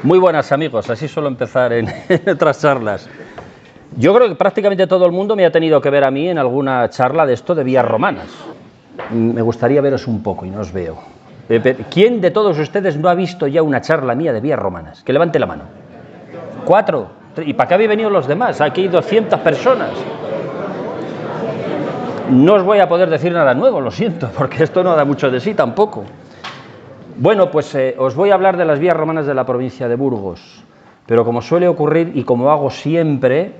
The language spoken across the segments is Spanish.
Muy buenas, amigos, así suelo empezar en otras charlas. Yo creo que prácticamente todo el mundo me ha tenido que ver a mí en alguna charla de esto de vías romanas. Me gustaría veros un poco y no os veo. ¿Quién de todos ustedes no ha visto ya una charla mía de vías romanas? Que levante la mano. 4. ¿Y para qué habéis venido los demás? Aquí hay 200 personas. No os voy a poder decir nada nuevo, lo siento, porque esto no da mucho de sí tampoco. Bueno, pues os voy a hablar de las vías romanas de la provincia de Burgos, pero como suele ocurrir y como hago siempre,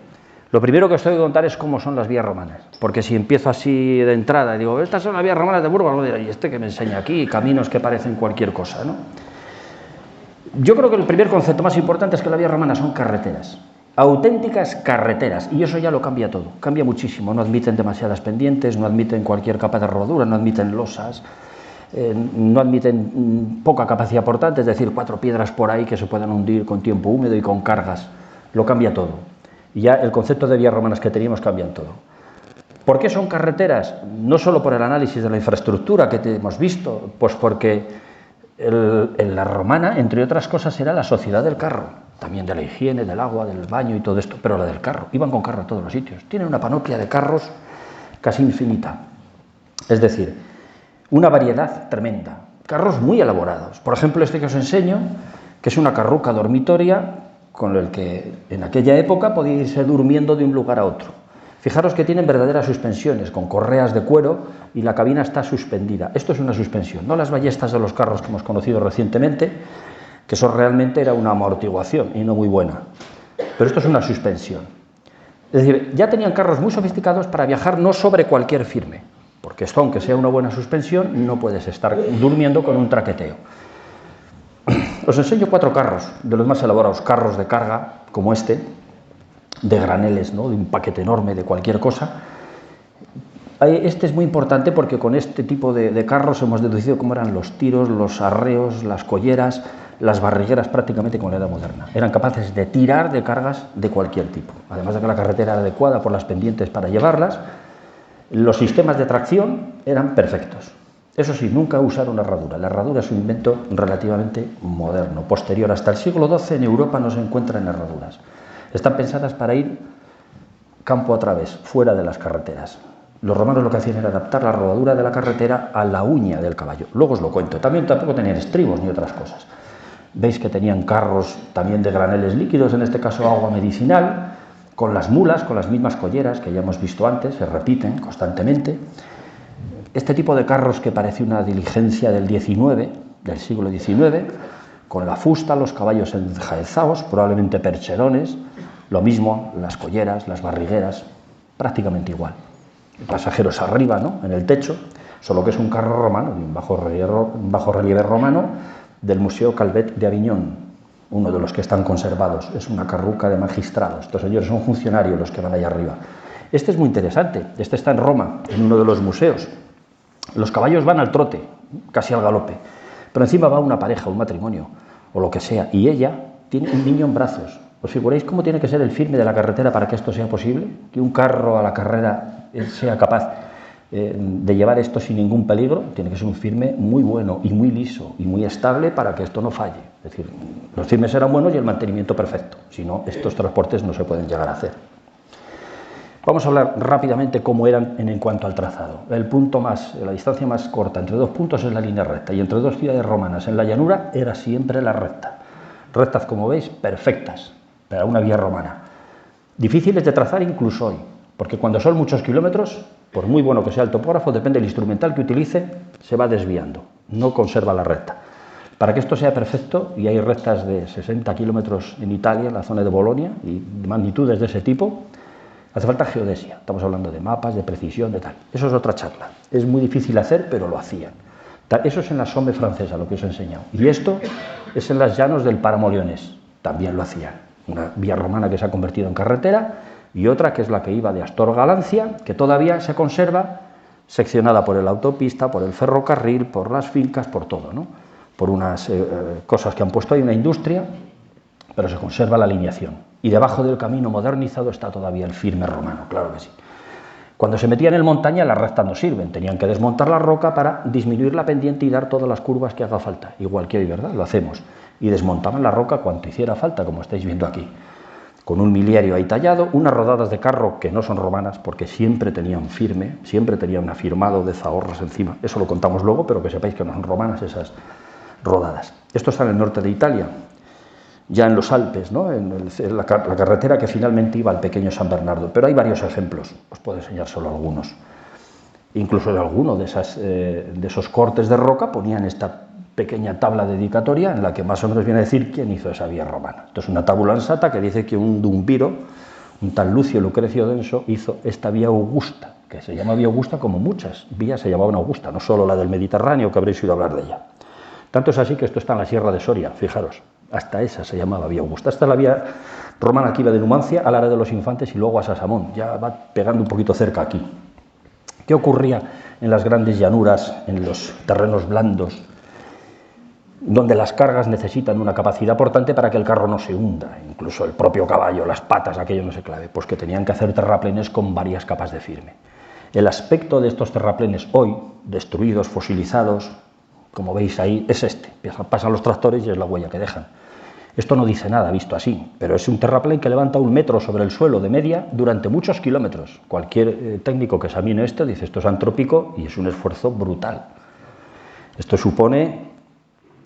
lo primero que os tengo que contar es cómo son las vías romanas, porque si empiezo así de entrada y digo, estas son las vías romanas de Burgos, me dirán, ¿y este que me enseña aquí? Caminos que parecen cualquier cosa, ¿no? Yo creo que el primer concepto más importante es que las vías romanas son carreteras, auténticas carreteras, y eso ya lo cambia todo, cambia muchísimo, no admiten demasiadas pendientes, no admiten cualquier capa de rodadura, no admiten losas, no admiten poca capacidad portante, es decir, 4 piedras por ahí que se puedan hundir con tiempo húmedo y con cargas, lo cambia todo. Y ya el concepto de vías romanas que teníamos cambian todo. ¿Por qué son carreteras? No solo por el análisis de la infraestructura que hemos visto, pues porque en la romana, entre otras cosas, era la sociedad del carro, también de la higiene, del agua, del baño y todo esto, pero la del carro, iban con carro a todos los sitios, tienen una panoplia de carros casi infinita, es decir, una variedad tremenda, carros muy elaborados. Por ejemplo, este que os enseño, que es una carruca dormitoria con el que en aquella época podía irse durmiendo de un lugar a otro. Fijaros que tienen verdaderas suspensiones, con correas de cuero y la cabina está suspendida. Esto es una suspensión, no las ballestas de los carros que hemos conocido recientemente, que eso realmente era una amortiguación y no muy buena. Pero esto es una suspensión. Es decir, ya tenían carros muy sofisticados para viajar no sobre cualquier firme. Porque esto, aunque sea una buena suspensión, no puedes estar durmiendo con un traqueteo. Os enseño 4 carros, de los más elaborados, carros de carga, como este, de graneles, ¿no? De un paquete enorme, de cualquier cosa. Este es muy importante porque con este tipo de carros hemos deducido cómo eran los tiros, los arreos, las colleras, las barrigueras, prácticamente como en la edad moderna. Eran capaces de tirar de cargas de cualquier tipo. Además de que la carretera era adecuada por las pendientes para llevarlas, los sistemas de tracción eran perfectos. Eso sí, nunca usaron herradura. La herradura es un invento relativamente moderno. Posterior, hasta el siglo XII en Europa no se encuentran herraduras. Están pensadas para ir campo a través, fuera de las carreteras. Los romanos lo que hacían era adaptar la rodadura de la carretera a la uña del caballo. Luego os lo cuento. También tampoco tenían estribos ni otras cosas. Veis que tenían carros también de graneles líquidos, en este caso agua medicinal, con las mulas, con las mismas colleras que ya hemos visto antes, se repiten constantemente. Este tipo de carros que parece una diligencia del siglo XIX, con la fusta, los caballos enjaezados, probablemente percherones, lo mismo, las colleras, las barrigueras, prácticamente igual. Pasajeros arriba, ¿no?, en el techo, solo que es un carro romano, un bajo relieve romano del Museo Calvet de Aviñón, uno de los que están conservados. Es una carruca de magistrados. Estos señores son funcionarios los que van allá arriba. Este es muy interesante. Este está en Roma, en uno de los museos. Los caballos van al trote, casi al galope, pero encima va una pareja, un matrimonio, o lo que sea, y ella tiene un niño en brazos. ¿Os figuráis cómo tiene que ser el firme de la carretera para que esto sea posible? Que un carro a la carrera sea capaz de llevar esto sin ningún peligro. Tiene que ser un firme muy bueno y muy liso y muy estable para que esto no falle. Es decir, los firmes eran buenos y el mantenimiento perfecto. Si no, estos transportes no se pueden llegar a hacer. Vamos a hablar rápidamente cómo eran en cuanto al trazado. La distancia más corta entre 2 puntos es la línea recta, y entre 2 ciudades romanas en la llanura era siempre la recta. Rectas, como veis, perfectas para una vía romana. Difíciles de trazar incluso hoy, porque cuando son muchos kilómetros, por muy bueno que sea el topógrafo, depende del instrumental que utilice, se va desviando, no conserva la recta. Para que esto sea perfecto, y hay rectas de 60 kilómetros en Italia, en la zona de Bolonia, y de magnitudes de ese tipo, hace falta geodesia. Estamos hablando de mapas, de precisión, de tal. Eso es otra charla. Es muy difícil hacer, pero lo hacían. Eso es en la Somme francesa, lo que os he enseñado. Y esto es en las llanos del Páramo Leonés. También lo hacían. Una vía romana que se ha convertido en carretera, y otra que es la que iba de Astorga a Lancia, que todavía se conserva seccionada por la autopista, por el ferrocarril, por las fincas, por todo, ¿no? Por unas cosas que han puesto ahí, una industria, pero se conserva la alineación. Y debajo del camino modernizado está todavía el firme romano, claro que sí. Cuando se metían en montaña, las rectas no sirven, tenían que desmontar la roca para disminuir la pendiente y dar todas las curvas que haga falta, igual que hoy, ¿verdad? Lo hacemos. y desmontaban la roca cuanto hiciera falta, como estáis viendo aquí, con un miliario ahí tallado, unas rodadas de carro que no son romanas porque siempre tenían firme, siempre tenían un afirmado de zahorras encima, eso lo contamos luego, pero que sepáis que no son romanas esas rodadas. Esto está en el norte de Italia, ya en los Alpes, ¿no? en la carretera que finalmente iba al pequeño San Bernardo, pero hay varios ejemplos, os puedo enseñar solo algunos. Incluso de alguno de esos cortes de roca ponían esta pequeña tabla dedicatoria en la que más o menos viene a decir quién hizo esa vía romana. Esto es una tabula ansata que dice que un dumbiro, un tal Lucio Lucrecio Denso, hizo esta vía Augusta, que se llama vía Augusta como muchas vías se llamaban Augusta, no solo la del Mediterráneo, que habréis oído hablar de ella. Tanto es así que esto está en la Sierra de Soria, fijaros, hasta esa se llamaba vía Augusta. Esta es la vía romana que iba de Numancia al área de los Infantes y luego a Sasamón, ya va pegando un poquito cerca aquí. ¿Qué ocurría en las grandes llanuras, en los terrenos blandos, donde las cargas necesitan una capacidad importante para que el carro no se hunda, incluso el propio caballo, las patas, aquello no se clave? Pues que tenían que hacer terraplenes con varias capas de firme. El aspecto de estos terraplenes hoy, destruidos, fosilizados, como veis ahí, es este. Pasan los tractores y es la huella que dejan. Esto no dice nada visto así, pero es un terraplén que levanta 1 metro sobre el suelo de media durante muchos kilómetros. Cualquier técnico que examine esto dice esto es antrópico y es un esfuerzo brutal. Esto supone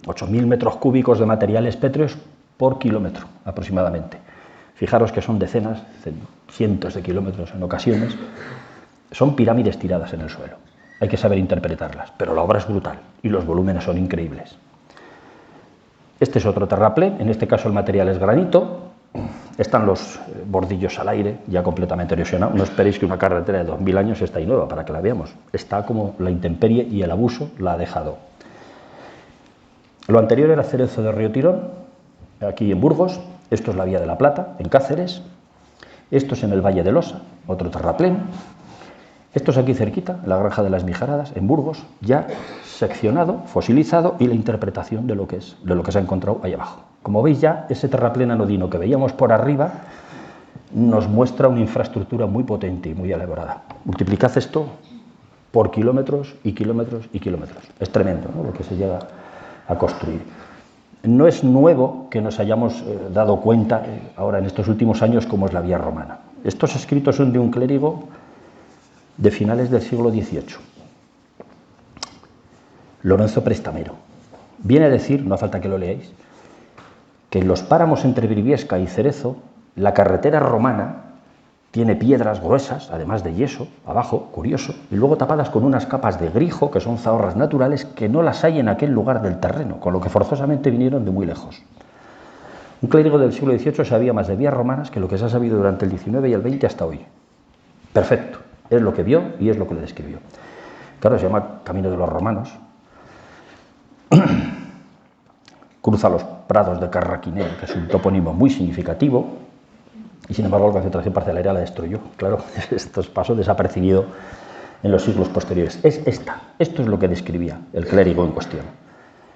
8.000 metros cúbicos de materiales pétreos por kilómetro aproximadamente. Fijaros que son decenas, cientos de kilómetros en ocasiones. Son pirámides tiradas en el suelo. Hay que saber interpretarlas, pero la obra es brutal y los volúmenes son increíbles. Este es otro terraplén, en este caso el material es granito, están los bordillos al aire, ya completamente erosionado. No esperéis que una carretera de 2000 años está ahí nueva para que la veamos. Está como la intemperie y el abuso la ha dejado. Lo anterior era Cerezo de Río Tirón, aquí en Burgos. Esto es la Vía de la Plata, en Cáceres. Esto es en el Valle del Osa, otro terraplén. Esto es aquí cerquita, en la Granja de las Mijaradas, en Burgos, ya seccionado, fosilizado y la interpretación de lo que se ha encontrado ahí abajo. Como veis ya, ese terraplén anodino que veíamos por arriba nos muestra una infraestructura muy potente y muy elaborada. Multiplicad esto por kilómetros y kilómetros y kilómetros. Es tremendo, ¿no?, lo que se llega a construir. No es nuevo que nos hayamos dado cuenta ahora en estos últimos años cómo es la vía romana. Estos escritos son de un clérigo de finales del siglo XVIII, Lorenzo Prestamero. Viene a decir, no hace falta que lo leáis, que en los páramos entre Briviesca y Cerezo, la carretera romana tiene piedras gruesas, además de yeso, abajo, curioso, y luego tapadas con unas capas de grijo, que son zahorras naturales, que no las hay en aquel lugar del terreno, con lo que forzosamente vinieron de muy lejos. Un clérigo del siglo XVIII sabía más de vías romanas que lo que se ha sabido durante el XIX y el XX hasta hoy. Perfecto. Es lo que vio y es lo que le describió. Claro, se llama Camino de los Romanos. Cruza los prados de Carraquinel, que es un topónimo muy significativo, y sin embargo la concentración parcelaria la destruyó. Claro, esto pasó desapercibido en los siglos posteriores. Esto es lo que describía el clérigo en cuestión.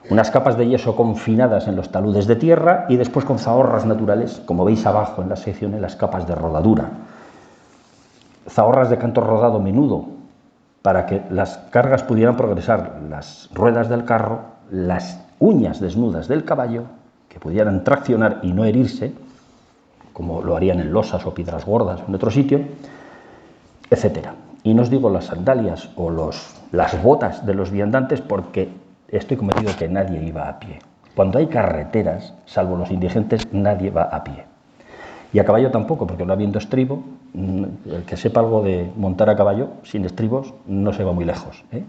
Unas capas de yeso confinadas en los taludes de tierra y después con zahorras naturales, como veis abajo en la sección, en las capas de rodadura. Zahorras de canto rodado menudo, para que las cargas pudieran progresar, las ruedas del carro, las uñas desnudas del caballo, que pudieran traccionar y no herirse, como lo harían en losas o piedras gordas en otro sitio, etc. Y no os digo las sandalias o las botas de los viandantes, porque estoy convencido que nadie iba a pie. Cuando hay carreteras, salvo los indigentes, nadie va a pie. Y a caballo tampoco, porque no habiendo estribo, el que sepa algo de montar a caballo sin estribos no se va muy lejos, ¿eh?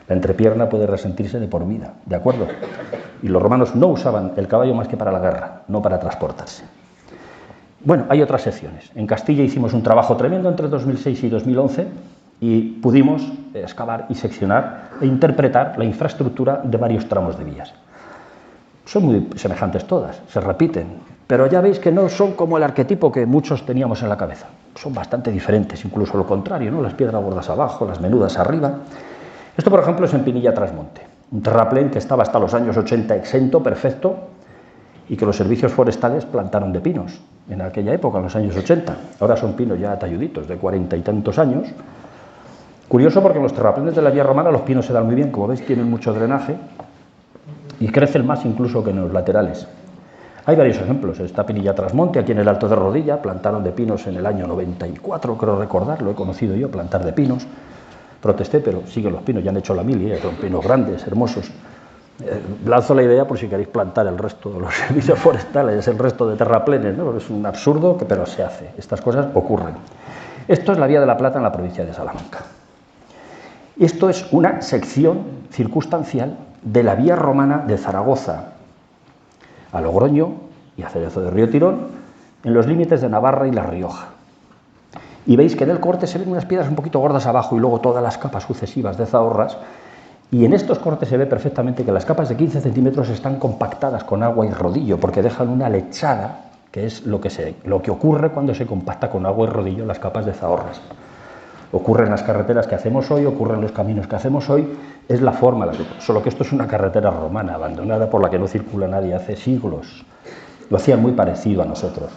La entrepierna puede resentirse de por vida, ¿de acuerdo? Y los romanos no usaban el caballo más que para la guerra, no para transportarse. Bueno, hay otras secciones. En Castilla hicimos un trabajo tremendo entre 2006 y 2011 y pudimos excavar y seccionar e interpretar la infraestructura de varios tramos de vías. Son muy semejantes todas, se repiten, pero ya veis que no son como el arquetipo que muchos teníamos en la cabeza. Son bastante diferentes, incluso lo contrario, ¿no? Las piedras gordas abajo, las menudas arriba. Esto, por ejemplo, es en Pinilla-Trasmonte, un terraplén que estaba hasta los años 80 exento, perfecto, y que los servicios forestales plantaron de pinos en aquella época, en los años 80. Ahora son pinos ya talluditos, de 40 y tantos años. Curioso porque en los terraplenes de la vía romana los pinos se dan muy bien, como veis tienen mucho drenaje, y crecen más incluso que en los laterales. Hay varios ejemplos. Está Pinilla Trasmonte, aquí en el Alto de Rodilla, plantaron de pinos en el año 94, creo recordar, lo he conocido yo, plantar de pinos. Protesté, pero siguen los pinos, ya han hecho la mili, son pinos grandes, hermosos. Lanzo la idea por si queréis plantar el resto de los servicios forestales, el resto de terraplenes, ¿no? Es un absurdo, pero se hace. Estas cosas ocurren. Esto es la Vía de la Plata en la provincia de Salamanca. Esto es una sección circunstancial de la vía romana de Zaragoza a Logroño y a Cerezo de Río Tirón, en los límites de Navarra y La Rioja. Y veis que en el corte se ven unas piedras un poquito gordas abajo y luego todas las capas sucesivas de zahorras. Y en estos cortes se ve perfectamente que las capas de 15 centímetros están compactadas con agua y rodillo, porque dejan una lechada, que es lo que ocurre cuando se compacta con agua y rodillo las capas de zahorras. Ocurre en las carreteras que hacemos hoy, ocurre en los caminos que hacemos hoy, es la forma, solo que esto es una carretera romana, abandonada, por la que no circula nadie hace siglos. Lo hacían muy parecido a nosotros.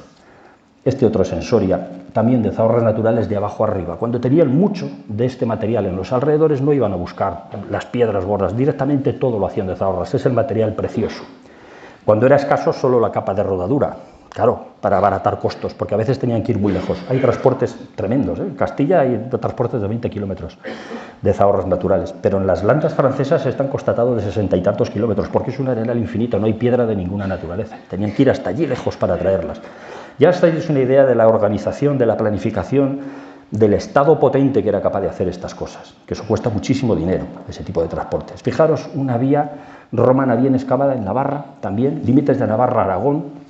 Este otro es en Soria, también de zahorras naturales de abajo arriba. Cuando tenían mucho de este material en los alrededores no iban a buscar las piedras gordas, directamente todo lo hacían de zahorras, es el material precioso. Cuando era escaso solo la capa de rodadura, claro, para abaratar costos, porque a veces tenían que ir muy lejos. Hay transportes tremendos, en Castilla hay transportes de 20 kilómetros de zahorras naturales, pero en las landas francesas están constatados de 60 y tantos kilómetros, porque es un arenal infinito, no hay piedra de ninguna naturaleza. Tenían que ir hasta allí lejos para traerlas. Ya os dais una idea de la organización, de la planificación, del Estado potente que era capaz de hacer estas cosas, que eso cuesta muchísimo dinero, ese tipo de transportes. Fijaros, una vía romana bien excavada en Navarra, también, límites de Navarra-Aragón,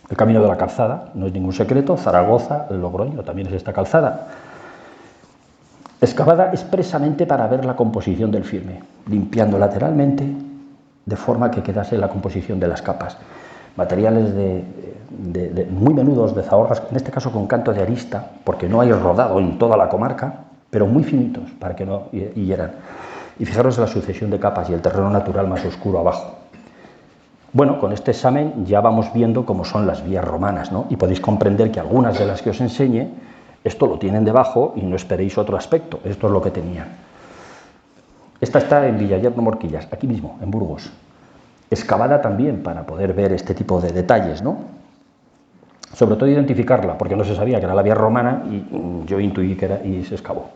el camino de la calzada, no es ningún secreto, Zaragoza, Logroño, también es esta calzada, excavada expresamente para ver la composición del firme, limpiando lateralmente, de forma que quedase la composición de las capas. Materiales muy menudos de zahorras, en este caso con canto de arista, porque no hay rodado en toda la comarca, pero muy finitos para que no hieran. Y fijaros la sucesión de capas y el terreno natural más oscuro abajo. Bueno, con este examen ya vamos viendo cómo son las vías romanas, ¿no? Y podéis comprender que algunas de las que os enseñe, esto lo tienen debajo y no esperéis otro aspecto, esto es lo que tenían. Esta está en Villayerno Morquillas, aquí mismo, en Burgos. Excavada también para poder ver este tipo de detalles, ¿no? Sobre todo identificarla, porque no se sabía que era la vía romana y yo intuí que era y se excavó.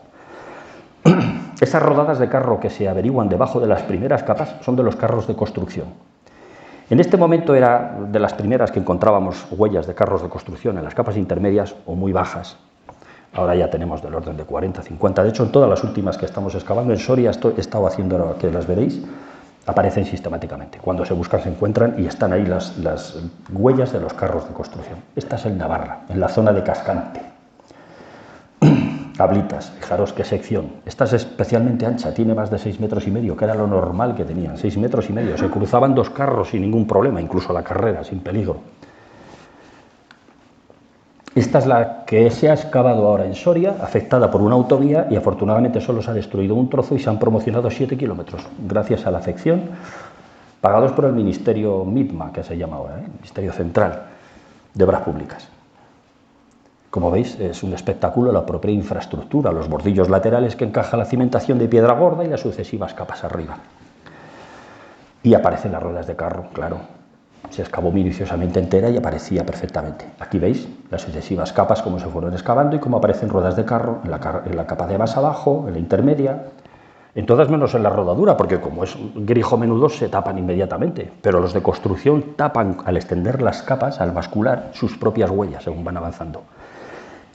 Esas rodadas de carro que se averiguan debajo de las primeras capas son de los carros de construcción. En este momento era de las primeras que encontrábamos huellas de carros de construcción en las capas intermedias o muy bajas. Ahora ya tenemos del orden de 40, 50. De hecho, en todas las últimas que estamos excavando en Soria, he estado haciendo que las veréis, aparecen sistemáticamente. Cuando se buscan se encuentran y están ahí las huellas de los carros de construcción. Esta es en Navarra, en la zona de Cascante. Ablitas, fijaros qué sección. Esta es especialmente ancha, tiene más de 6,5 metros, que era lo normal que tenían, 6,5 metros. Se cruzaban dos carros sin ningún problema, incluso la carrera, sin peligro. Esta es la que se ha excavado ahora en Soria, afectada por una autovía, y afortunadamente solo se ha destruido un trozo y se han promocionado 7 kilómetros, gracias a la afección, pagados por el Ministerio MITMA, que se llama ahora, Ministerio Central de Obras Públicas. Como veis, es un espectáculo la propia infraestructura, los bordillos laterales que encaja la cimentación de piedra gorda y las sucesivas capas arriba. Y aparecen las ruedas de carro, claro. Se excavó minuciosamente entera y aparecía perfectamente. Aquí veis las sucesivas capas, cómo se fueron excavando y cómo aparecen ruedas de carro en la capa de más abajo, en la intermedia, en todas menos en la rodadura, porque como es grijo menudo se tapan inmediatamente, pero los de construcción tapan al extender las capas, al bascular, sus propias huellas según van avanzando.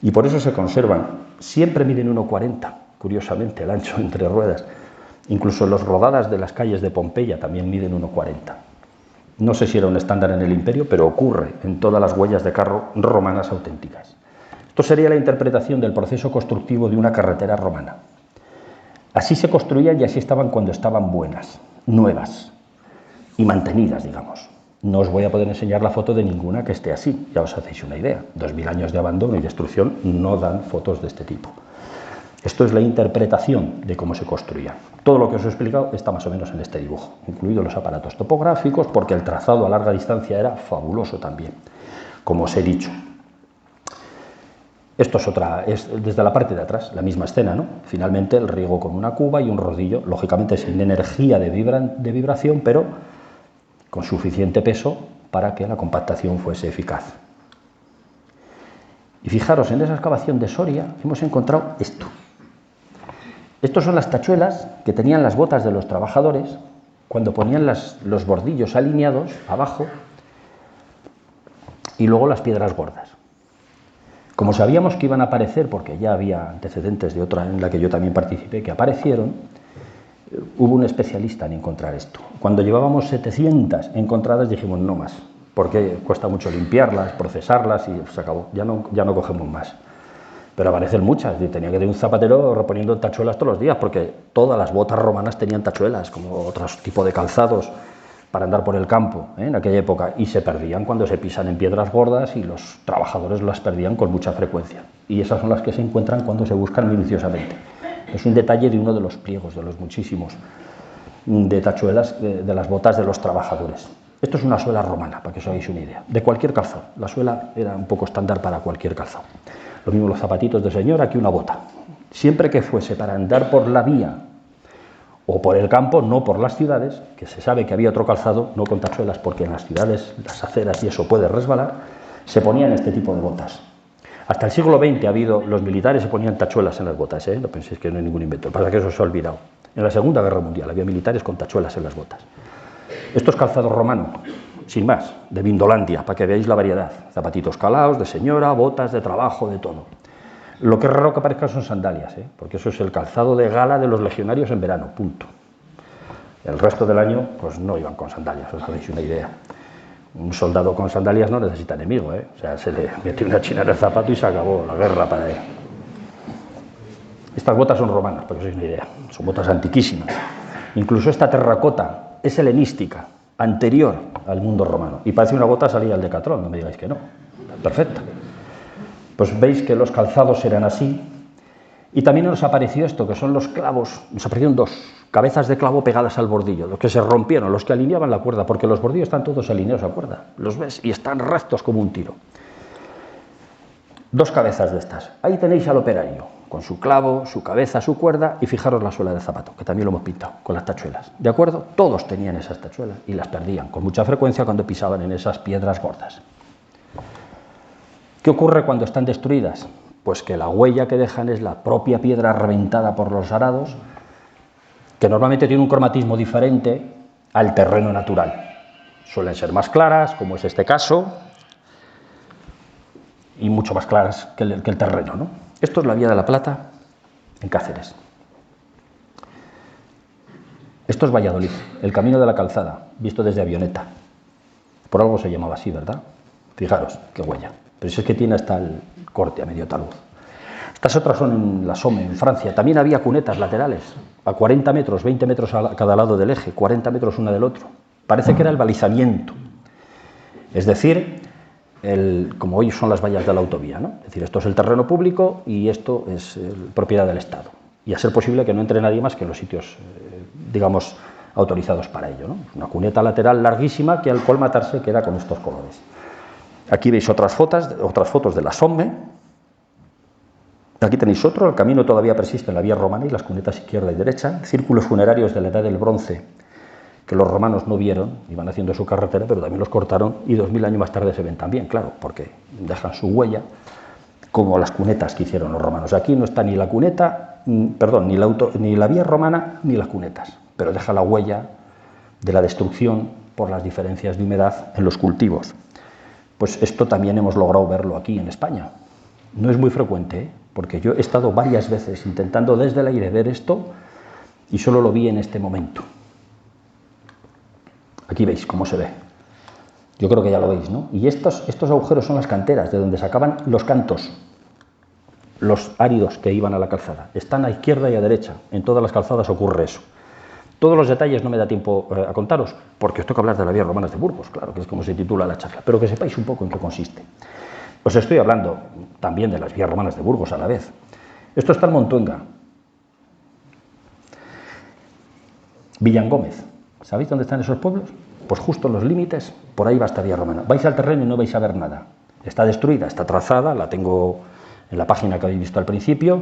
Y por eso se conservan. Siempre miden 1,40, curiosamente, el ancho entre ruedas. Incluso las rodadas de las calles de Pompeya también miden 1,40. No sé si era un estándar en el imperio, pero ocurre en todas las huellas de carro romanas auténticas. Esto sería la interpretación del proceso constructivo de una carretera romana. Así se construían y así estaban cuando estaban buenas, nuevas y mantenidas, digamos. No os voy a poder enseñar la foto de ninguna que esté así, ya os hacéis una idea. 2000 años de abandono y destrucción no dan fotos de este tipo. Esto es la interpretación de cómo se construía. Todo lo que os he explicado está más o menos en este dibujo, incluidos los aparatos topográficos, porque el trazado a larga distancia era fabuloso también, como os he dicho. Esto es desde la parte de atrás, la misma escena, ¿no? Finalmente el riego con una cuba y un rodillo, lógicamente sin energía de vibración, pero con suficiente peso para que la compactación fuese eficaz. Y fijaros, en esa excavación de Soria hemos encontrado esto. Estos son las tachuelas que tenían las botas de los trabajadores cuando ponían los bordillos alineados abajo y luego las piedras gordas. Como sabíamos que iban a aparecer, porque ya había antecedentes de otra en la que yo también participé, que aparecieron, hubo un especialista en encontrar esto. Cuando llevábamos 700 encontradas dijimos no más, porque cuesta mucho limpiarlas, procesarlas y se acabó, ya no cogemos más. Pero aparecen muchas, y tenía que tener un zapatero reponiendo tachuelas todos los días, porque todas las botas romanas tenían tachuelas, como otros tipos de calzados para andar por el campo en aquella época, y se perdían cuando se pisan en piedras gordas y los trabajadores las perdían con mucha frecuencia. Y esas son las que se encuentran cuando se buscan minuciosamente. Es un detalle de uno de los pliegos, de los muchísimos de tachuelas de las botas de los trabajadores. Esto es una suela romana, para que os hagáis una idea, de cualquier calzado. La suela era un poco estándar para cualquier calzado. Lo mismo los zapatitos de señor, aquí una bota. Siempre que fuese para andar por la vía o por el campo, no por las ciudades, que se sabe que había otro calzado, no con tachuelas, porque en las ciudades, las aceras y eso puede resbalar, se ponían este tipo de botas. Hasta el siglo XX ha habido, los militares se ponían tachuelas en las botas, no penséis que no hay ningún invento, pasa que eso se ha olvidado. En la Segunda Guerra Mundial había militares con tachuelas en las botas. Esto es calzado romano, sin más, de Vindolandia, para que veáis la variedad. Zapatitos calaos, de señora, botas de trabajo, de todo. Lo que es raro que aparezcan son sandalias, porque eso es el calzado de gala de los legionarios en verano, punto. El resto del año, pues no iban con sandalias, os hacéis una idea. Un soldado con sandalias no necesita enemigo, O sea, se le mete una china en el zapato y se acabó la guerra para él. Estas botas son romanas, para que os hagáis una idea. Son botas antiquísimas. Incluso esta terracota es helenística, anterior al mundo romano. Y parece una bota salida al Decatlón, no me digáis que no. Perfecta. Pues veis que los calzados eran así. Y también nos apareció esto, que son los clavos. Nos aparecieron dos cabezas de clavo pegadas al bordillo, los que se rompieron, los que alineaban la cuerda, porque los bordillos están todos alineados a cuerda. Los ves y están rectos como un tiro. Dos cabezas de estas. Ahí tenéis al operario, con su clavo, su cabeza, su cuerda, y fijaros la suela del zapato, que también lo hemos pintado, con las tachuelas. ¿De acuerdo? Todos tenían esas tachuelas y las perdían con mucha frecuencia cuando pisaban en esas piedras gordas. ¿Qué ocurre cuando están destruidas? Pues que la huella que dejan es la propia piedra reventada por los arados, que normalmente tiene un cromatismo diferente al terreno natural. Suelen ser más claras, como es este caso, y mucho más claras que el terreno, ¿no? Esto es la Vía de la Plata en Cáceres. Esto es Valladolid, el Camino de la Calzada, visto desde avioneta. Por algo se llamaba así, ¿verdad? Fijaros, qué huella. Pero si es que tiene hasta el corte a medio talud. Estas otras son en la Somme, en Francia. También había cunetas laterales, a 40 metros, 20 metros a cada lado del eje, 40 metros una del otro. Parece que era el balizamiento. Es decir, como hoy son las vallas de la autovía, ¿no? Es decir, esto es el terreno público y esto es propiedad del Estado. Y a ser posible que no entre nadie más que en los sitios, digamos, autorizados para ello, ¿no? Una cuneta lateral larguísima que al colmatarse queda con estos colores. Aquí veis otras fotos de la Somme. Aquí tenéis otro, el camino todavía persiste en la vía romana y las cunetas izquierda y derecha, círculos funerarios de la edad del bronce que los romanos no vieron, iban haciendo su carretera, pero también los cortaron y 2000 años más tarde se ven también, claro, porque dejan su huella, como las cunetas que hicieron los romanos. Aquí no está ni la cuneta, perdón, ni la vía romana ni las cunetas, pero deja la huella de la destrucción por las diferencias de humedad en los cultivos. Pues esto también hemos logrado verlo aquí en España. No es muy frecuente, porque yo he estado varias veces intentando desde el aire ver esto y solo lo vi en este momento. Aquí veis cómo se ve. Yo creo que ya lo veis, ¿no? Y estos agujeros son las canteras, de donde sacaban los cantos, los áridos que iban a la calzada. Están a izquierda y a derecha. En todas las calzadas ocurre eso. Todos los detalles no me da tiempo a contaros, porque os toca hablar de la vía romana de Burgos, claro, que es como se titula la charla, pero que sepáis un poco en qué consiste. Os estoy hablando también de las vías romanas de Burgos a la vez. Esto está en Montuenga. Villangómez. ¿Sabéis dónde están esos pueblos? Pues justo en los límites, por ahí va esta vía romana. Vais al terreno y no vais a ver nada. Está destruida, está trazada, la tengo en la página que habéis visto al principio,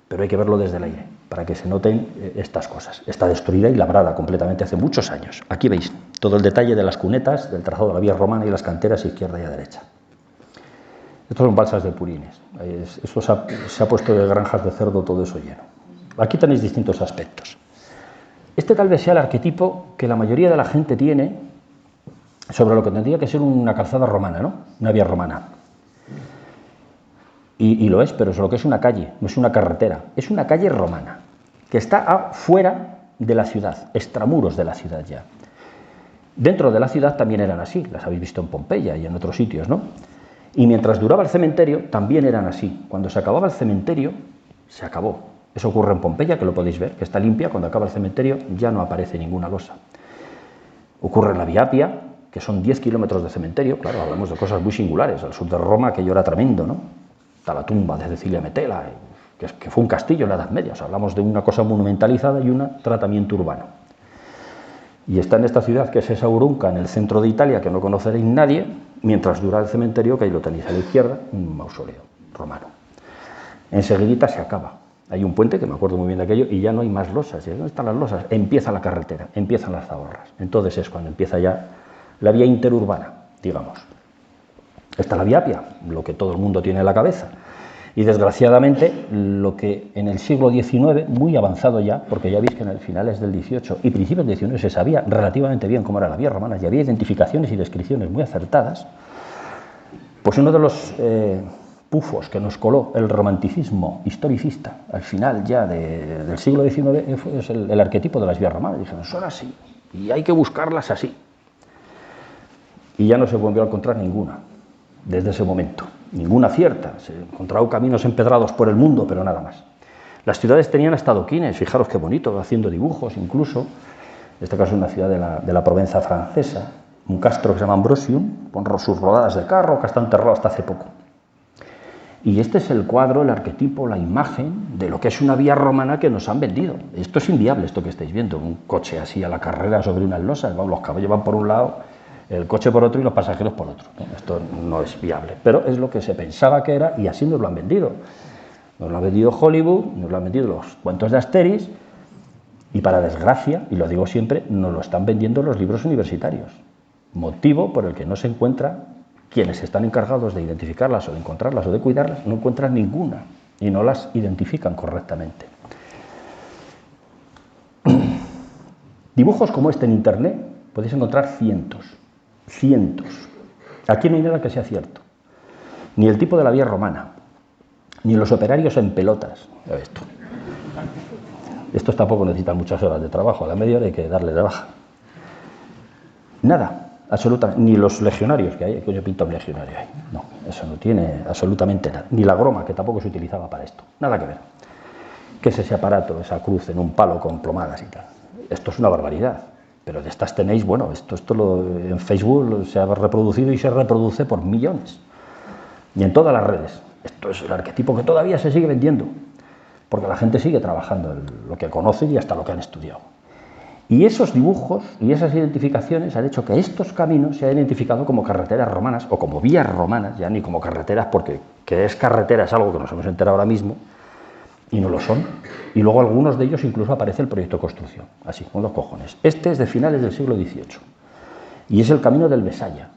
pero hay que verlo desde el aire, para que se noten estas cosas. Está destruida y labrada completamente hace muchos años. Aquí veis Todo el detalle de las cunetas, del trazado de la vía romana y las canteras izquierda y a derecha. Estos son balsas de purines. Esto se ha puesto de granjas de cerdo todo eso lleno. Aquí tenéis distintos aspectos. Este tal vez sea el arquetipo que la mayoría de la gente tiene sobre lo que tendría que ser una calzada romana, ¿no? Una vía romana. Y lo es, pero es lo que es una calle, no es una carretera. Es una calle romana, que está fuera de la ciudad, extramuros de la ciudad ya. Dentro de la ciudad también eran así, las habéis visto en Pompeya y en otros sitios, ¿no? Y mientras duraba el cementerio, también eran así. Cuando se acababa el cementerio, se acabó. Eso ocurre en Pompeya, que lo podéis ver, que está limpia. Cuando acaba el cementerio, ya no aparece ninguna losa. Ocurre en la Vía Apia, que son 10 kilómetros de cementerio. Claro, hablamos de cosas muy singulares. Al sur de Roma, aquello era tremendo, ¿no? Está la tumba de Cecilia Metela, que fue un castillo en la Edad Media. O sea, hablamos de una cosa monumentalizada y un tratamiento urbano. Y está en esta ciudad, que es Esaurunca, en el centro de Italia, que no conoceréis nadie, mientras dura el cementerio, que ahí lo tenéis a la izquierda, un mausoleo romano. Enseguidita se acaba. Hay un puente, que me acuerdo muy bien de aquello, y ya no hay más losas. ¿Y dónde están las losas? Empieza la carretera, empiezan las zahorras. Entonces es cuando empieza ya la vía interurbana, digamos. Está la Vía Apia, lo que todo el mundo tiene en la cabeza. Y desgraciadamente, lo que en el siglo XIX, muy avanzado ya, porque ya veis que en el finales del XVIII y principios del XIX se sabía relativamente bien cómo era la vía romana, y había identificaciones y descripciones muy acertadas, pues uno de los pufos que nos coló el romanticismo historicista al final ya del siglo XIX es el arquetipo de las vías romanas. Dijeron, son así, y hay que buscarlas así. Y ya no se volvió a encontrar ninguna, desde ese momento. Ninguna cierta. Se encontraron caminos empedrados por el mundo, pero nada más. Las ciudades tenían hasta adoquines, fijaros qué bonito, haciendo dibujos incluso. En este caso una ciudad de la Provenza francesa, un castro que se llama Ambrosium, con sus rodadas de carro, que está enterrado hasta hace poco. Y este es el cuadro, el arquetipo, la imagen de lo que es una vía romana que nos han vendido. Esto es inviable, esto que estáis viendo, un coche así a la carrera sobre unas losas, los caballos van por un lado, el coche por otro y los pasajeros por otro. Esto no es viable, pero es lo que se pensaba que era y así nos lo han vendido. Nos lo ha vendido Hollywood, nos lo han vendido los cuentos de Asterix y, para desgracia, y lo digo siempre, nos lo están vendiendo los libros universitarios. Motivo por el que no se encuentra, quienes están encargados de identificarlas o de encontrarlas o de cuidarlas, no encuentran ninguna y no las identifican correctamente. Dibujos como este en Internet podéis encontrar cientos. Aquí no hay nada que sea cierto. Ni el tipo de la vía romana, ni los operarios en pelotas. Estos tampoco necesitan muchas horas de trabajo, a la media hora hay que darle de baja. Nada, absolutamente, ni los legionarios que hay, coño pinta un legionario ahí. No, eso no tiene absolutamente nada. Ni la groma, que tampoco se utilizaba para esto. Nada que ver. ¿Qué es ese aparato, esa cruz en un palo con plomadas y tal? Esto es una barbaridad. Pero de estas tenéis, bueno, esto en Facebook se ha reproducido y se reproduce por millones. Y en todas las redes. Esto es el arquetipo que todavía se sigue vendiendo. Porque la gente sigue trabajando en lo que conocen y hasta lo que han estudiado. Y esos dibujos y esas identificaciones han hecho que estos caminos se hayan identificado como carreteras romanas o como vías romanas, ya ni como carreteras, porque que es carretera es algo que nos hemos enterado ahora mismo, y no lo son. Y luego algunos de ellos incluso aparece el proyecto de construcción, así, con los cojones. Este es de finales del siglo XVIII y es el camino del Besaya.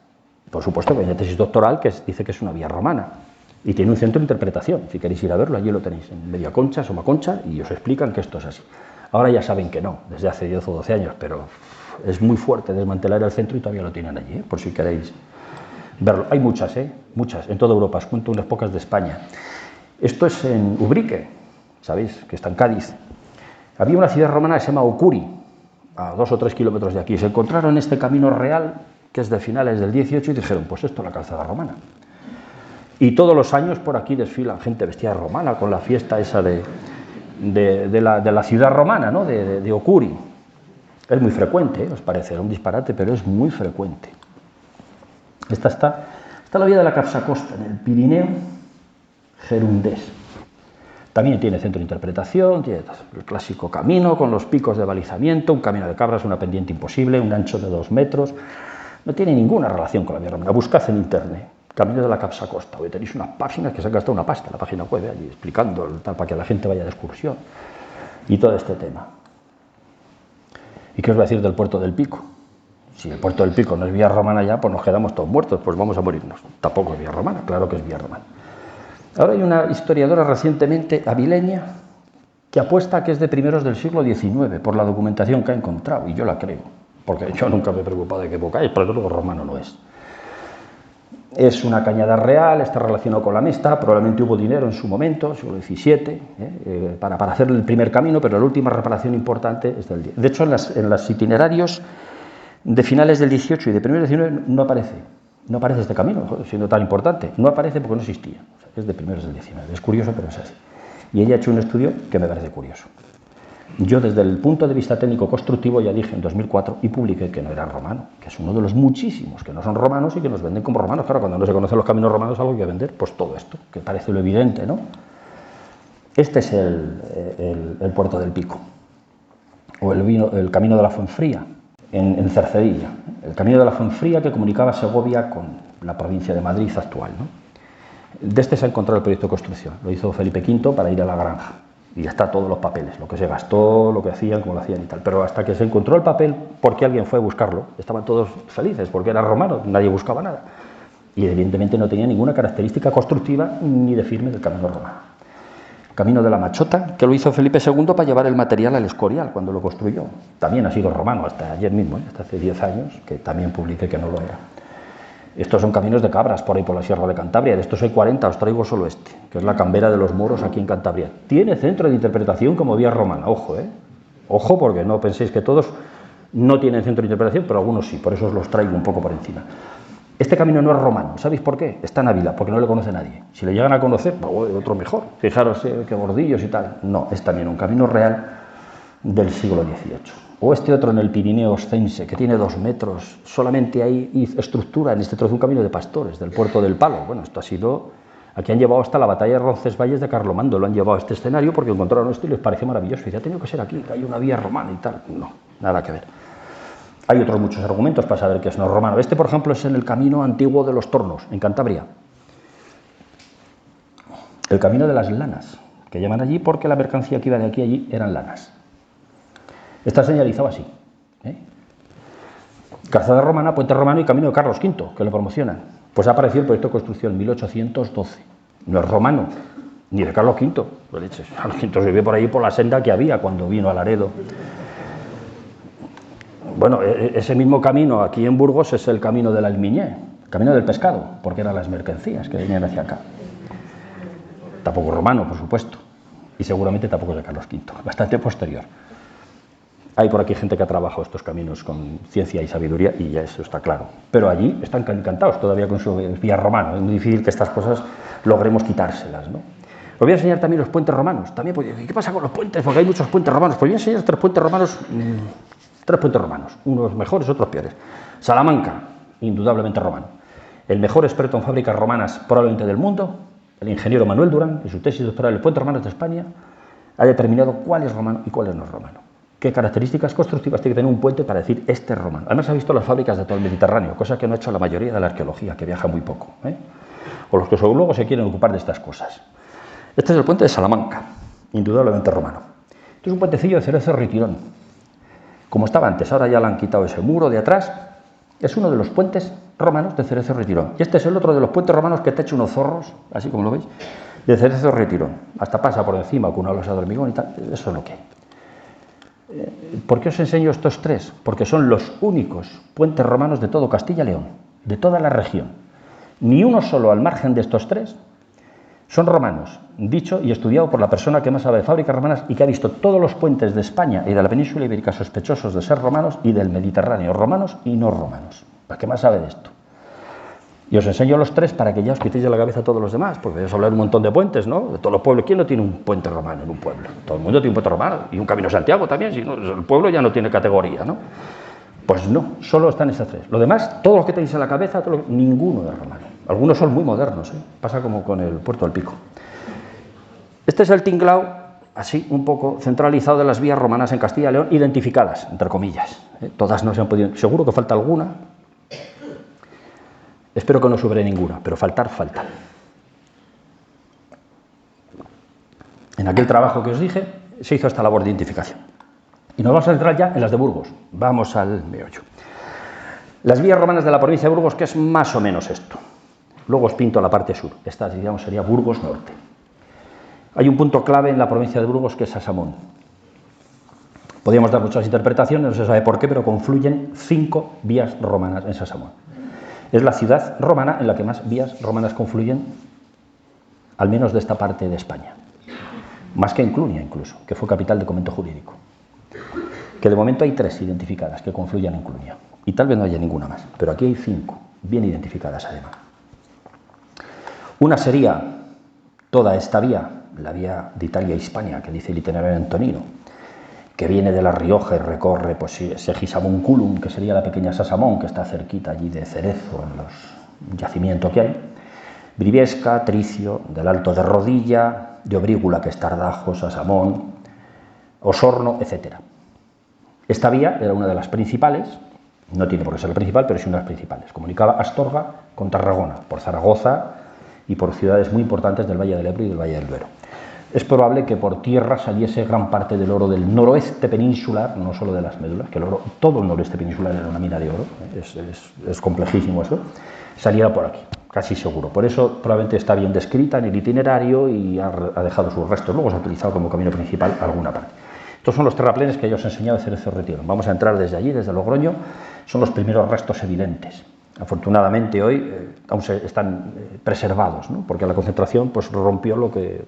Por supuesto que hay una tesis doctoral que dice que es una vía romana y tiene un centro de interpretación. Si queréis ir a verlo, allí lo tenéis, en Mediaconcha, Somaconcha, y os explican que esto es así. Ahora ya saben que no, desde hace 10 o 12 años, pero es muy fuerte desmantelar el centro y todavía lo tienen allí, por si queréis verlo. Hay muchas, muchas, en toda Europa, os cuento unas pocas de España. Esto es en Ubrique, sabéis, que está en Cádiz. Había una ciudad romana que se llama Ocuri, a 2 o 3 kilómetros de aquí. Se encontraron este camino real, que es de finales del 18, y dijeron, pues esto es la calzada romana. Y todos los años por aquí desfilan gente vestida romana con la fiesta esa de la ciudad romana, ¿no? de Ocuri. Es muy frecuente, os parecerá un disparate, pero es muy frecuente. Esta está la vía de la Capsacosta, en el Pirineo gerundés. También tiene centro de interpretación, tiene el clásico camino con los picos de balizamiento, un camino de cabras, una pendiente imposible, un ancho de 2 metros. No tiene ninguna relación con la vía romana. Buscad en Internet, camino de la Capsacosta. Hoy tenéis unas páginas que se han gastado una pasta en la página web, allí explicando tal, para que la gente vaya de excursión y todo este tema. ¿Y qué os voy a decir del puerto del Pico? Si el Puerto del Pico no es vía romana ya, pues nos quedamos todos muertos, pues vamos a morirnos. Tampoco es vía romana, claro que es vía romana. Ahora hay una historiadora recientemente avileña que apuesta a que es de primeros del siglo XIX por la documentación que ha encontrado, y yo la creo, porque yo nunca me he preocupado de qué época es, pero luego romano no es. Es una cañada real, está relacionado con la mesta, probablemente hubo dinero en su momento, siglo XVII, para hacer el primer camino, pero la última reparación importante es del 10. De hecho, en los itinerarios de finales del 18 y de primeros del 19 no aparece este camino, siendo tan importante. No aparece porque no existía, o sea, es de primeros del 19. Es curioso, pero es así. Y ella ha hecho un estudio que me parece curioso. Yo, desde el punto de vista técnico constructivo, ya dije en 2004 y publiqué que no era romano, que es uno de los muchísimos que no son romanos y que nos venden como romanos. Claro, cuando no se conocen los caminos romanos, algo hay que vender, pues todo esto, que parece lo evidente, ¿no? Este es el Puerto del Pico, o el Camino de la Fuenfría, en Cercedilla. El Camino de la Fuenfría que comunicaba Segovia con la provincia de Madrid actual, ¿no? De este se ha encontrado el proyecto de construcción. Lo hizo Felipe V para ir a la granja. Y ya está todos los papeles, lo que se gastó, lo que hacían, cómo lo hacían y tal. Pero hasta que se encontró el papel, porque alguien fue a buscarlo, estaban todos felices, porque era romano, nadie buscaba nada. Y evidentemente no tenía ninguna característica constructiva ni de firme del camino romano. Camino de la Machota, que lo hizo Felipe II para llevar el material al Escorial cuando lo construyó. También ha sido romano hasta ayer mismo, hasta hace 10 años, que también publiqué que no lo era. Estos son caminos de cabras por ahí por la Sierra de Cantabria. De estos hay 40, os traigo solo este, que es la Cambera de los Moros aquí en Cantabria. Tiene centro de interpretación como vía romana, ojo, Ojo, porque no penséis que todos no tienen centro de interpretación, pero algunos sí, por eso os los traigo un poco por encima. Este camino no es romano, ¿sabéis por qué? Está en Ávila, porque no le conoce nadie. Si le llegan a conocer, pues otro mejor. Fijaros qué bordillos y tal. No, es también un camino real del siglo XVIII. O este otro en el Pirineo Oscense, que tiene 2 metros, solamente hay estructura en este trozo, un camino de pastores, del Puerto del Palo. Bueno, esto ha sido... Aquí han llevado hasta la batalla de Roncesvalles de Carlomando, lo han llevado a este escenario porque encontraron esto y les pareció maravilloso. Y dice, ha tenido que ser aquí, que hay una vía romana y tal. No, nada que ver. Hay otros muchos argumentos para saber que es no romano. Este, por ejemplo, es en el camino antiguo de los Tornos, en Cantabria. El camino de las lanas, que llaman allí porque la mercancía que iba de aquí a allí eran lanas. Está señalizado así. Calzada romana, puente romano y camino de Carlos V, que lo promocionan. Pues ha aparecido el proyecto de construcción en 1812. No es romano, ni de Carlos V. Carlos V se vio por ahí por la senda que había cuando vino a Laredo. Bueno, ese mismo camino aquí en Burgos es el camino del Almiñé, camino del pescado, porque eran las mercancías que venían hacia acá. Tampoco romano, por supuesto, y seguramente tampoco es de Carlos V, bastante posterior. Hay por aquí gente que ha trabajado estos caminos con ciencia y sabiduría y ya eso está claro. Pero allí están encantados todavía con su vía romana. Es muy difícil que estas cosas logremos quitárselas, ¿no? Os voy a enseñar también los puentes romanos. También, pues, ¿qué pasa con los puentes? Porque hay muchos puentes romanos. Pues voy a enseñar 3 puentes romanos, unos mejores, otros peores. Salamanca, indudablemente romano. El mejor experto en fábricas romanas probablemente del mundo, el ingeniero Manuel Durán, en su tesis doctoral de Puentes Romanos de España, ha determinado cuál es romano y cuál no es romano. ¿Qué características constructivas tiene que tener un puente para decir este es romano? Además ha visto las fábricas de todo el Mediterráneo, cosa que no ha hecho la mayoría de la arqueología, que viaja muy poco, o los que luego se quieren ocupar de estas cosas. Este es el puente de Salamanca, indudablemente romano. Este es un puentecillo de Cerezo Ritirón. Como estaba antes, ahora ya le han quitado ese muro de atrás. Es uno de los puentes romanos de Cerezo Ritirón. Y este es el otro de los puentes romanos que te echa unos zorros, así como lo veis, de Cerezo Ritirón. Hasta pasa por encima con una losa de hormigón y tal. Eso es lo que hay. ¿Por qué os enseño estos 3? Porque son los únicos puentes romanos de todo Castilla y León, de toda la región. Ni uno solo al margen de estos 3 son romanos, dicho y estudiado por la persona que más sabe de fábricas romanas y que ha visto todos los puentes de España y de la península ibérica sospechosos de ser romanos y del Mediterráneo, romanos y no romanos. ¿Para qué más sabe de esto? Y os enseño los 3 para que ya os quitéis de la cabeza a todos los demás, porque vais a hablar un montón de puentes, ¿no? De todos los pueblos. ¿Quién no tiene un puente romano en un pueblo? Todo el mundo tiene un puente romano y un camino de Santiago también, si no, el pueblo ya no tiene categoría, ¿no? Pues no, solo están esas 3. Lo demás, todos los que tenéis en la cabeza, ninguno es romano. Algunos son muy modernos, Pasa como con el Puerto del Pico. Este es el tinglao, así un poco centralizado de las vías romanas en Castilla y León, identificadas, entre comillas. Todas no se han podido... Seguro que falta alguna. Espero que no sobre ninguna, pero falta. En aquel trabajo que os dije, se hizo esta labor de identificación. Y nos vamos a centrar ya en las de Burgos. Vamos al meollo. Las vías romanas de la provincia de Burgos, que es más o menos esto. Luego os pinto la parte sur. Esta, digamos, sería Burgos Norte. Hay un punto clave en la provincia de Burgos que es Sasamón. Podríamos dar muchas interpretaciones, no se sabe por qué, pero confluyen 5 vías romanas en Sasamón. Es la ciudad romana en la que más vías romanas confluyen, al menos de esta parte de España. Más que en Clunia, incluso, que fue capital de convento jurídico. Que de momento hay 3 identificadas que confluyen en Clunia. Y tal vez no haya ninguna más, pero aquí hay 5, bien identificadas además. Una sería toda esta vía, la vía de Italia-Hispania, que dice el itinerario antonino, que viene de La Rioja y recorre pues, Segisamón-Culum, que sería la pequeña Sasamón, que está cerquita allí de Cerezo, en los yacimientos que hay, Briviesca, Tricio, del Alto de Rodilla, de Obrígula, que es Tardajo, Sasamón, Osorno, etc. Esta vía era una de las principales, no tiene por qué ser la principal, pero sí una de las principales. Comunicaba Astorga con Tarragona, por Zaragoza y por ciudades muy importantes del Valle del Ebro y del Valle del Duero. Es probable que por tierra saliese gran parte del oro del noroeste peninsular, no solo de las médulas, que el oro, todo el noroeste peninsular era una mina de oro, es complejísimo eso, saliera por aquí, casi seguro. Por eso probablemente está bien descrita en el itinerario y ha dejado sus restos. Luego se ha utilizado como camino principal alguna parte. Estos son los terraplenes que yo os he enseñado de Cerezo Retiro. Vamos a entrar desde allí, desde Logroño. Son los primeros restos evidentes. Afortunadamente hoy aún están preservados, ¿no? Porque la concentración pues, rompió lo que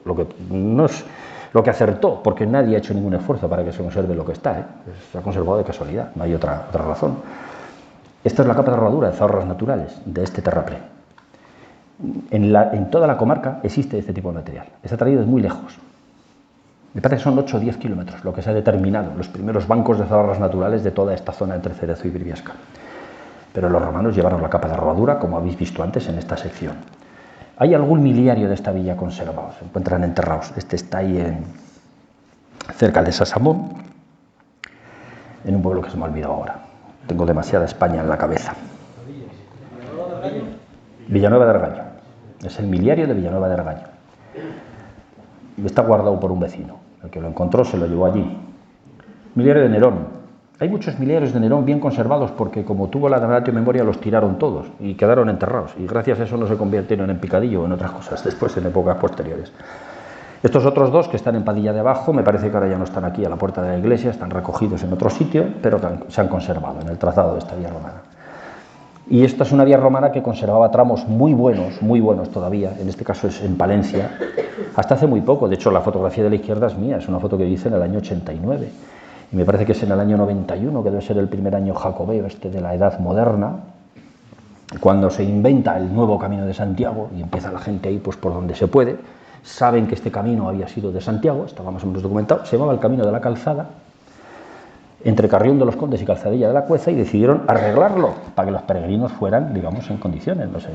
no es lo que acertó, porque nadie ha hecho ningún esfuerzo para que se conserve lo que está, ¿eh? Se ha conservado de casualidad, no hay otra razón. Esta es la capa de rodadura de zahoras naturales de este terraplén. En toda la comarca existe este tipo de material. Está traído de muy lejos. Me parece que son 8 o 10 kilómetros lo que se ha determinado, los primeros bancos de zahoras naturales de toda esta zona entre Cerezo y Briviesca. Pero los romanos llevaron la capa de rodadura, como habéis visto antes en esta sección. Hay algún miliario de esta villa conservado, se encuentran enterrados. Este está ahí cerca de Sasamón, en un pueblo que se me ha olvidado ahora. Tengo demasiada España en la cabeza. Villanueva de Argaño. Es el miliario de Villanueva de Argaño. Está guardado por un vecino. El que lo encontró se lo llevó allí. Miliario de Nerón. Hay muchos miliarios de Nerón bien conservados porque como tuvo la Damnatio Memoria los tiraron todos y quedaron enterrados y gracias a eso no se convirtieron en picadillo o en otras cosas después en épocas posteriores. Estos otros 2 que están en Padilla de Abajo, me parece que ahora ya no están aquí a la puerta de la iglesia, están recogidos en otro sitio, pero se han conservado en el trazado de esta vía romana. Y esta es una vía romana que conservaba tramos muy buenos todavía, en este caso es en Palencia, hasta hace muy poco. De hecho la fotografía de la izquierda es mía, es una foto que hice en el año 89. Y me parece que es en el año 91, que debe ser el primer año jacobeo de la Edad Moderna, cuando se inventa el nuevo Camino de Santiago y empieza la gente ahí pues por donde se puede. Saben que este camino había sido de Santiago, estaba más o menos documentado, se llamaba el Camino de la Calzada, entre Carrión de los Condes y Calzadilla de la Cueza, y decidieron arreglarlo para que los peregrinos fueran, digamos, en condiciones, no sé,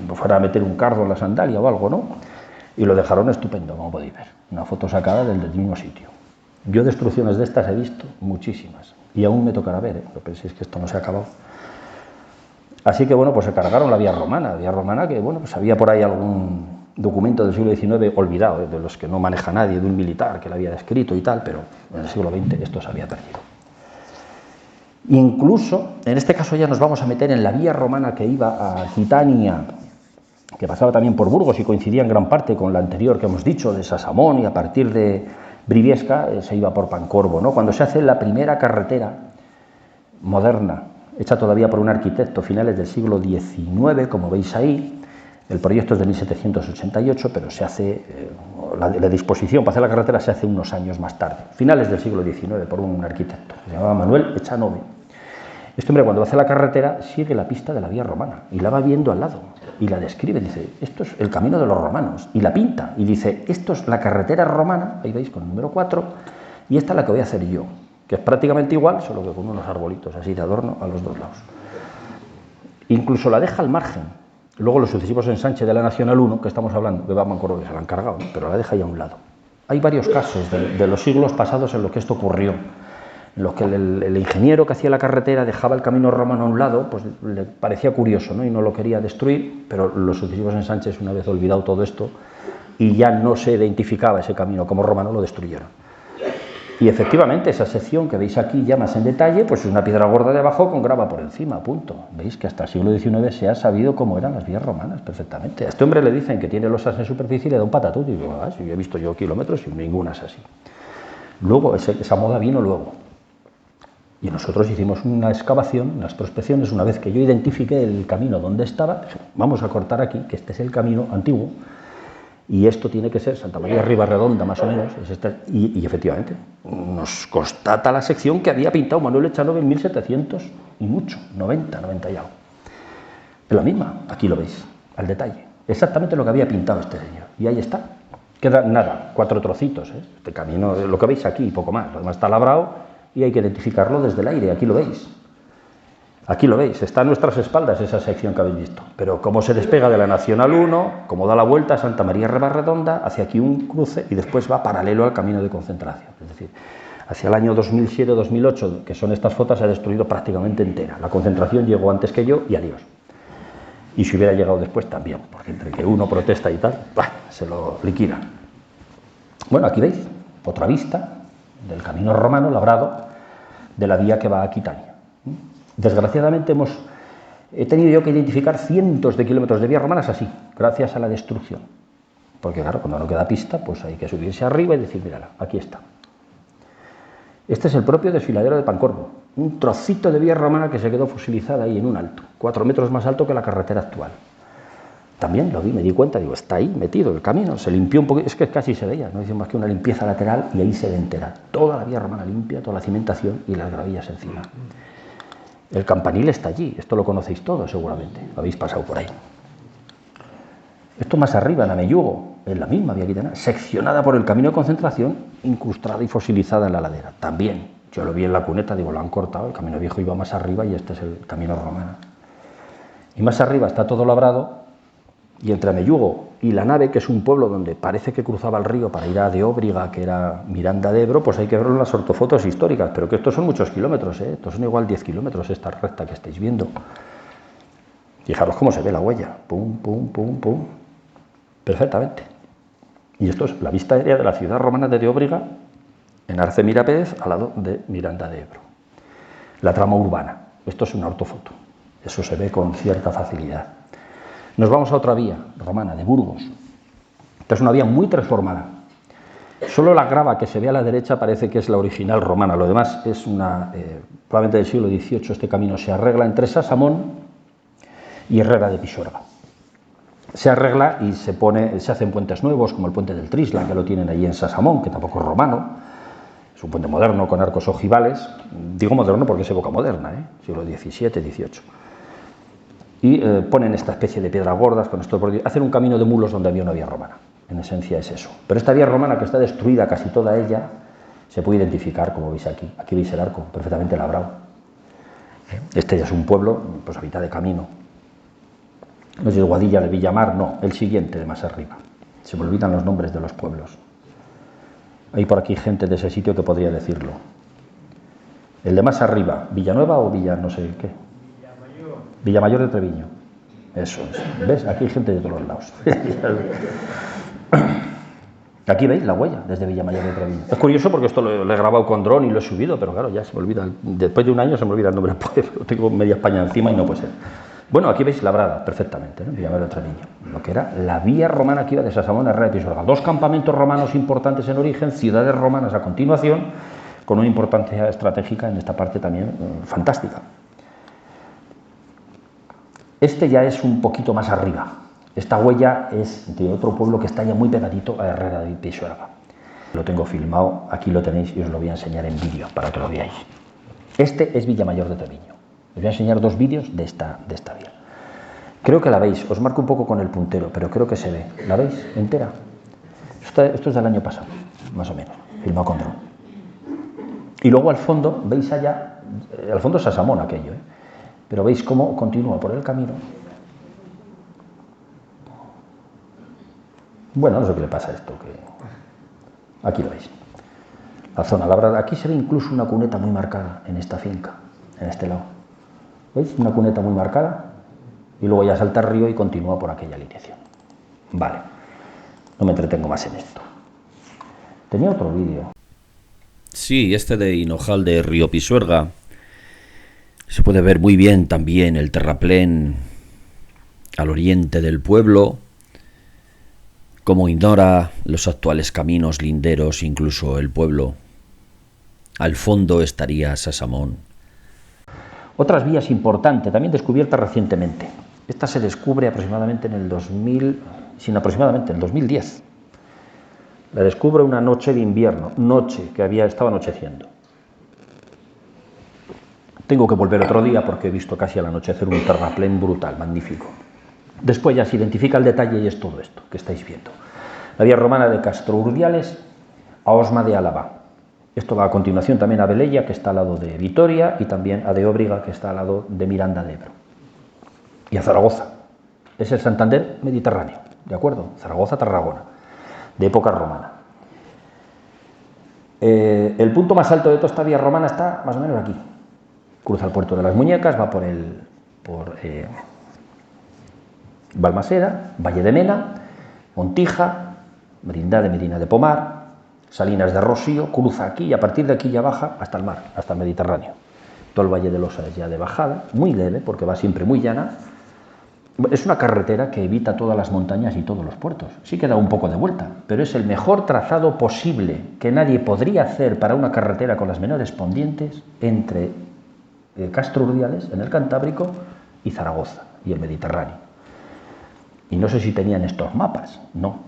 no fuera a meter un cardo en la sandalia o algo, ¿no? Y lo dejaron estupendo, como podéis ver, una foto sacada del mismo sitio. Yo destrucciones de estas he visto muchísimas y aún me tocará ver, no penséis que esto no se ha acabado. Así que bueno, pues se cargaron la vía romana que bueno, pues había por ahí algún documento del siglo XIX olvidado, de los que no maneja nadie, de un militar que la había descrito y tal, pero en el siglo XX esto se había perdido. Incluso, en este caso ya nos vamos a meter en la vía romana que iba a Aquitania, que pasaba también por Burgos y coincidía en gran parte con la anterior que hemos dicho, de Sasamón, y a partir de Briviesca se iba por Pancorbo, ¿no? Cuando se hace la primera carretera moderna, hecha todavía por un arquitecto, finales del siglo XIX, como veis ahí, el proyecto es de 1788, pero se hace, la disposición para hacer la carretera se hace unos años más tarde, finales del siglo XIX, por un arquitecto, se llamaba Manuel Echanove. Este hombre cuando hace la carretera sigue la pista de la vía romana y la va viendo al lado y la describe, dice, esto es el camino de los romanos, y la pinta y dice, esto es la carretera romana, ahí veis con el número 4, y esta es la que voy a hacer yo, que es prácticamente igual, solo que con unos arbolitos así de adorno a los 2 lados. Incluso la deja al margen, luego los sucesivos ensanches de la Nacional 1, que estamos hablando, que vamos con que se la han cargado, ¿no? Pero la deja ahí a un lado. Hay varios casos de los siglos pasados en los que esto ocurrió. Lo que el ingeniero que hacía la carretera dejaba el camino romano a un lado, pues le parecía curioso, ¿no? Y no lo quería destruir, pero los sucesivos ensanches, una vez olvidado todo esto, y ya no se identificaba ese camino como romano, lo destruyeron. Y efectivamente, esa sección que veis aquí ya más en detalle, pues es una piedra gorda de abajo con grava por encima, punto. Veis que hasta el siglo XIX se ha sabido cómo eran las vías romanas perfectamente. A este hombre le dicen que tiene losas en superficie y le da un patatús. Y digo, si he visto yo kilómetros y ninguna es así. Luego, esa moda vino luego. Y nosotros hicimos una excavación, unas prospecciones, una vez que yo identifiqué el camino donde estaba, vamos a cortar aquí, que este es el camino antiguo, y esto tiene que ser Santa María Ribarredonda, más o menos, y efectivamente, nos constata la sección que había pintado Manuel Echanove en 1700 y mucho, 90 y algo. Es la misma, aquí lo veis, al detalle, exactamente lo que había pintado este señor, y ahí está. Queda nada, 4 trocitos, este camino, lo que veis aquí, y poco más, lo demás está labrado, y hay que identificarlo desde el aire, aquí lo veis. Aquí lo veis, está a nuestras espaldas esa sección que habéis visto, pero cómo se despega de la Nacional 1, cómo da la vuelta a Santa María Ribarredonda, hacia aquí un cruce y después va paralelo al camino de concentración. Es decir, hacia el año 2007-2008, que son estas fotos, se ha destruido prácticamente entera. La concentración llegó antes que yo y adiós. Y si hubiera llegado después también, porque entre que uno protesta y tal, se lo liquidan. Bueno, aquí veis otra vista del camino romano labrado de la vía que va a Aquitania. Desgraciadamente he tenido yo que identificar cientos de kilómetros de vías romanas así, gracias a la destrucción. Porque claro, cuando no queda pista, pues hay que subirse arriba y decir, mírala, aquí está. Este es el propio desfiladero de Pancorbo, un trocito de vía romana que se quedó fosilizada ahí en un alto, 4 metros más alto que la carretera actual. También lo vi, me di cuenta, digo, está ahí metido el camino, se limpió un poco, es que casi se veía, no hizo más que una limpieza lateral y ahí se ve entera. Toda la vía romana limpia, toda la cimentación y las gravillas encima. El campanil está allí, esto lo conocéis todos seguramente, lo habéis pasado por ahí. Esto más arriba, en Ameyugo, en la misma vía aquitana, seccionada por el camino de concentración, incrustada y fosilizada en la ladera. También, yo lo vi en la cuneta, digo, lo han cortado, el camino viejo iba más arriba y este es el camino romano. Y más arriba está todo labrado, y entre Ameyugo y La Nave, que es un pueblo donde parece que cruzaba el río para ir a de Óbriga, que era Miranda de Ebro, pues hay que verlo en las ortofotos históricas, pero que estos son muchos kilómetros, estos son igual 10 kilómetros esta recta que estáis viendo. Fijaros cómo se ve la huella, pum, pum, pum, pum, perfectamente. Y esto es la vista aérea de la ciudad romana de Óbriga, en Arce Mirapédez, al lado de Miranda de Ebro. La trama urbana, esto es una ortofoto, eso se ve con cierta facilidad. Nos vamos a otra vía romana, de Burgos. Esta es una vía muy transformada. Solo la grava que se ve a la derecha parece que es la original romana. Lo demás es probablemente del siglo XVIII. Este camino se arregla entre Sasamón y Herrera de Pisuerga. Se arregla y se hacen puentes nuevos, como el puente del Trisla, que lo tienen allí en Sasamón, que tampoco es romano. Es un puente moderno con arcos ojivales. Digo moderno porque es época moderna, siglo XVII, XVIII. Y ponen esta especie de piedras gordas con esto, hacen un camino de mulos donde había una vía romana, en esencia es eso. Pero esta vía romana, que está destruida casi toda ella, se puede identificar, como veis aquí veis el arco, perfectamente labrado. Este ya es un pueblo, pues a mitad de camino. No es el Guadilla de Villamar, no, el siguiente de más arriba. Se me olvidan los nombres de los pueblos. Hay por aquí gente de ese sitio que podría decirlo. El de más arriba, Villanueva o Villa no sé qué. Villamayor de Treviño, eso es. ¿Ves? Aquí hay gente de todos los lados. Aquí veis la huella desde Villamayor de Treviño. Es curioso porque esto lo he grabado con dron y lo he subido, pero claro, ya se me olvida. Después de un año se me olvida el nombre del pueblo. Tengo media España encima y no puede ser. Bueno, aquí veis labrada perfectamente, Villamayor de Treviño. Lo que era la vía romana que iba de Sasamón a Herrera de Pisuerga. 2 campamentos romanos importantes en origen, ciudades romanas a continuación, con una importancia estratégica en esta parte también fantástica. Este ya es un poquito más arriba. Esta huella es de otro pueblo que está ya muy pegadito a Herrera de Pisuerga. Lo tengo filmado, aquí lo tenéis y os lo voy a enseñar en vídeo para que lo veáis. Este es Villamayor de Treviño. Os voy a enseñar 2 vídeos de esta vía. Creo que la veis, os marco un poco con el puntero, pero creo que se ve. ¿La veis entera? Esto es del año pasado, más o menos, filmado con dron. Y luego al fondo, veis allá, al fondo es Sasamón aquello, pero veis cómo continúa por el camino. Bueno, no sé qué le pasa a esto, que aquí lo veis. La zona labrada, aquí se ve incluso una cuneta muy marcada en esta finca, en este lado. ¿Veis? Una cuneta muy marcada y luego ya salta el río y continúa por aquella alineación. Vale, no me entretengo más en esto. Tenía otro vídeo. Sí, este de Hinojal de Río Pisuerga. Se puede ver muy bien también el terraplén al oriente del pueblo, como ignora los actuales caminos linderos, incluso el pueblo. Al fondo estaría Sasamón. Otras vías importantes, también descubiertas recientemente. Esta se descubre aproximadamente en el 2000, sin aproximadamente, en el 2010. La descubre una noche de invierno, noche que estaba anocheciendo. Tengo que volver otro día porque he visto casi al anochecer un terraplén brutal, magnífico. Después ya se identifica el detalle y es todo esto que estáis viendo. La vía romana de Castro Urdiales a Osma de Álava. Esto va a continuación también a Velella, que está al lado de Vitoria, y también a de Óbriga, que está al lado de Miranda de Ebro. Y a Zaragoza. Es el Santander mediterráneo, ¿de acuerdo? Zaragoza-Tarragona, de época romana. El punto más alto de toda esta vía romana está más o menos aquí. Cruza el puerto de las Muñecas, va por Balmaseda, Valle de Mena, Montija, Merindad de Medina de Pomar, Salinas de Rocío, cruza aquí y a partir de aquí ya baja hasta el mar, hasta el Mediterráneo. Todo el Valle de Losa es ya de bajada, muy leve porque va siempre muy llana. Es una carretera que evita todas las montañas y todos los puertos. Sí que da un poco de vuelta, pero es el mejor trazado posible que nadie podría hacer para una carretera con las menores pendientes entre Castro Urdiales, en el Cantábrico, y Zaragoza, y el Mediterráneo. Y no sé si tenían estos mapas, no,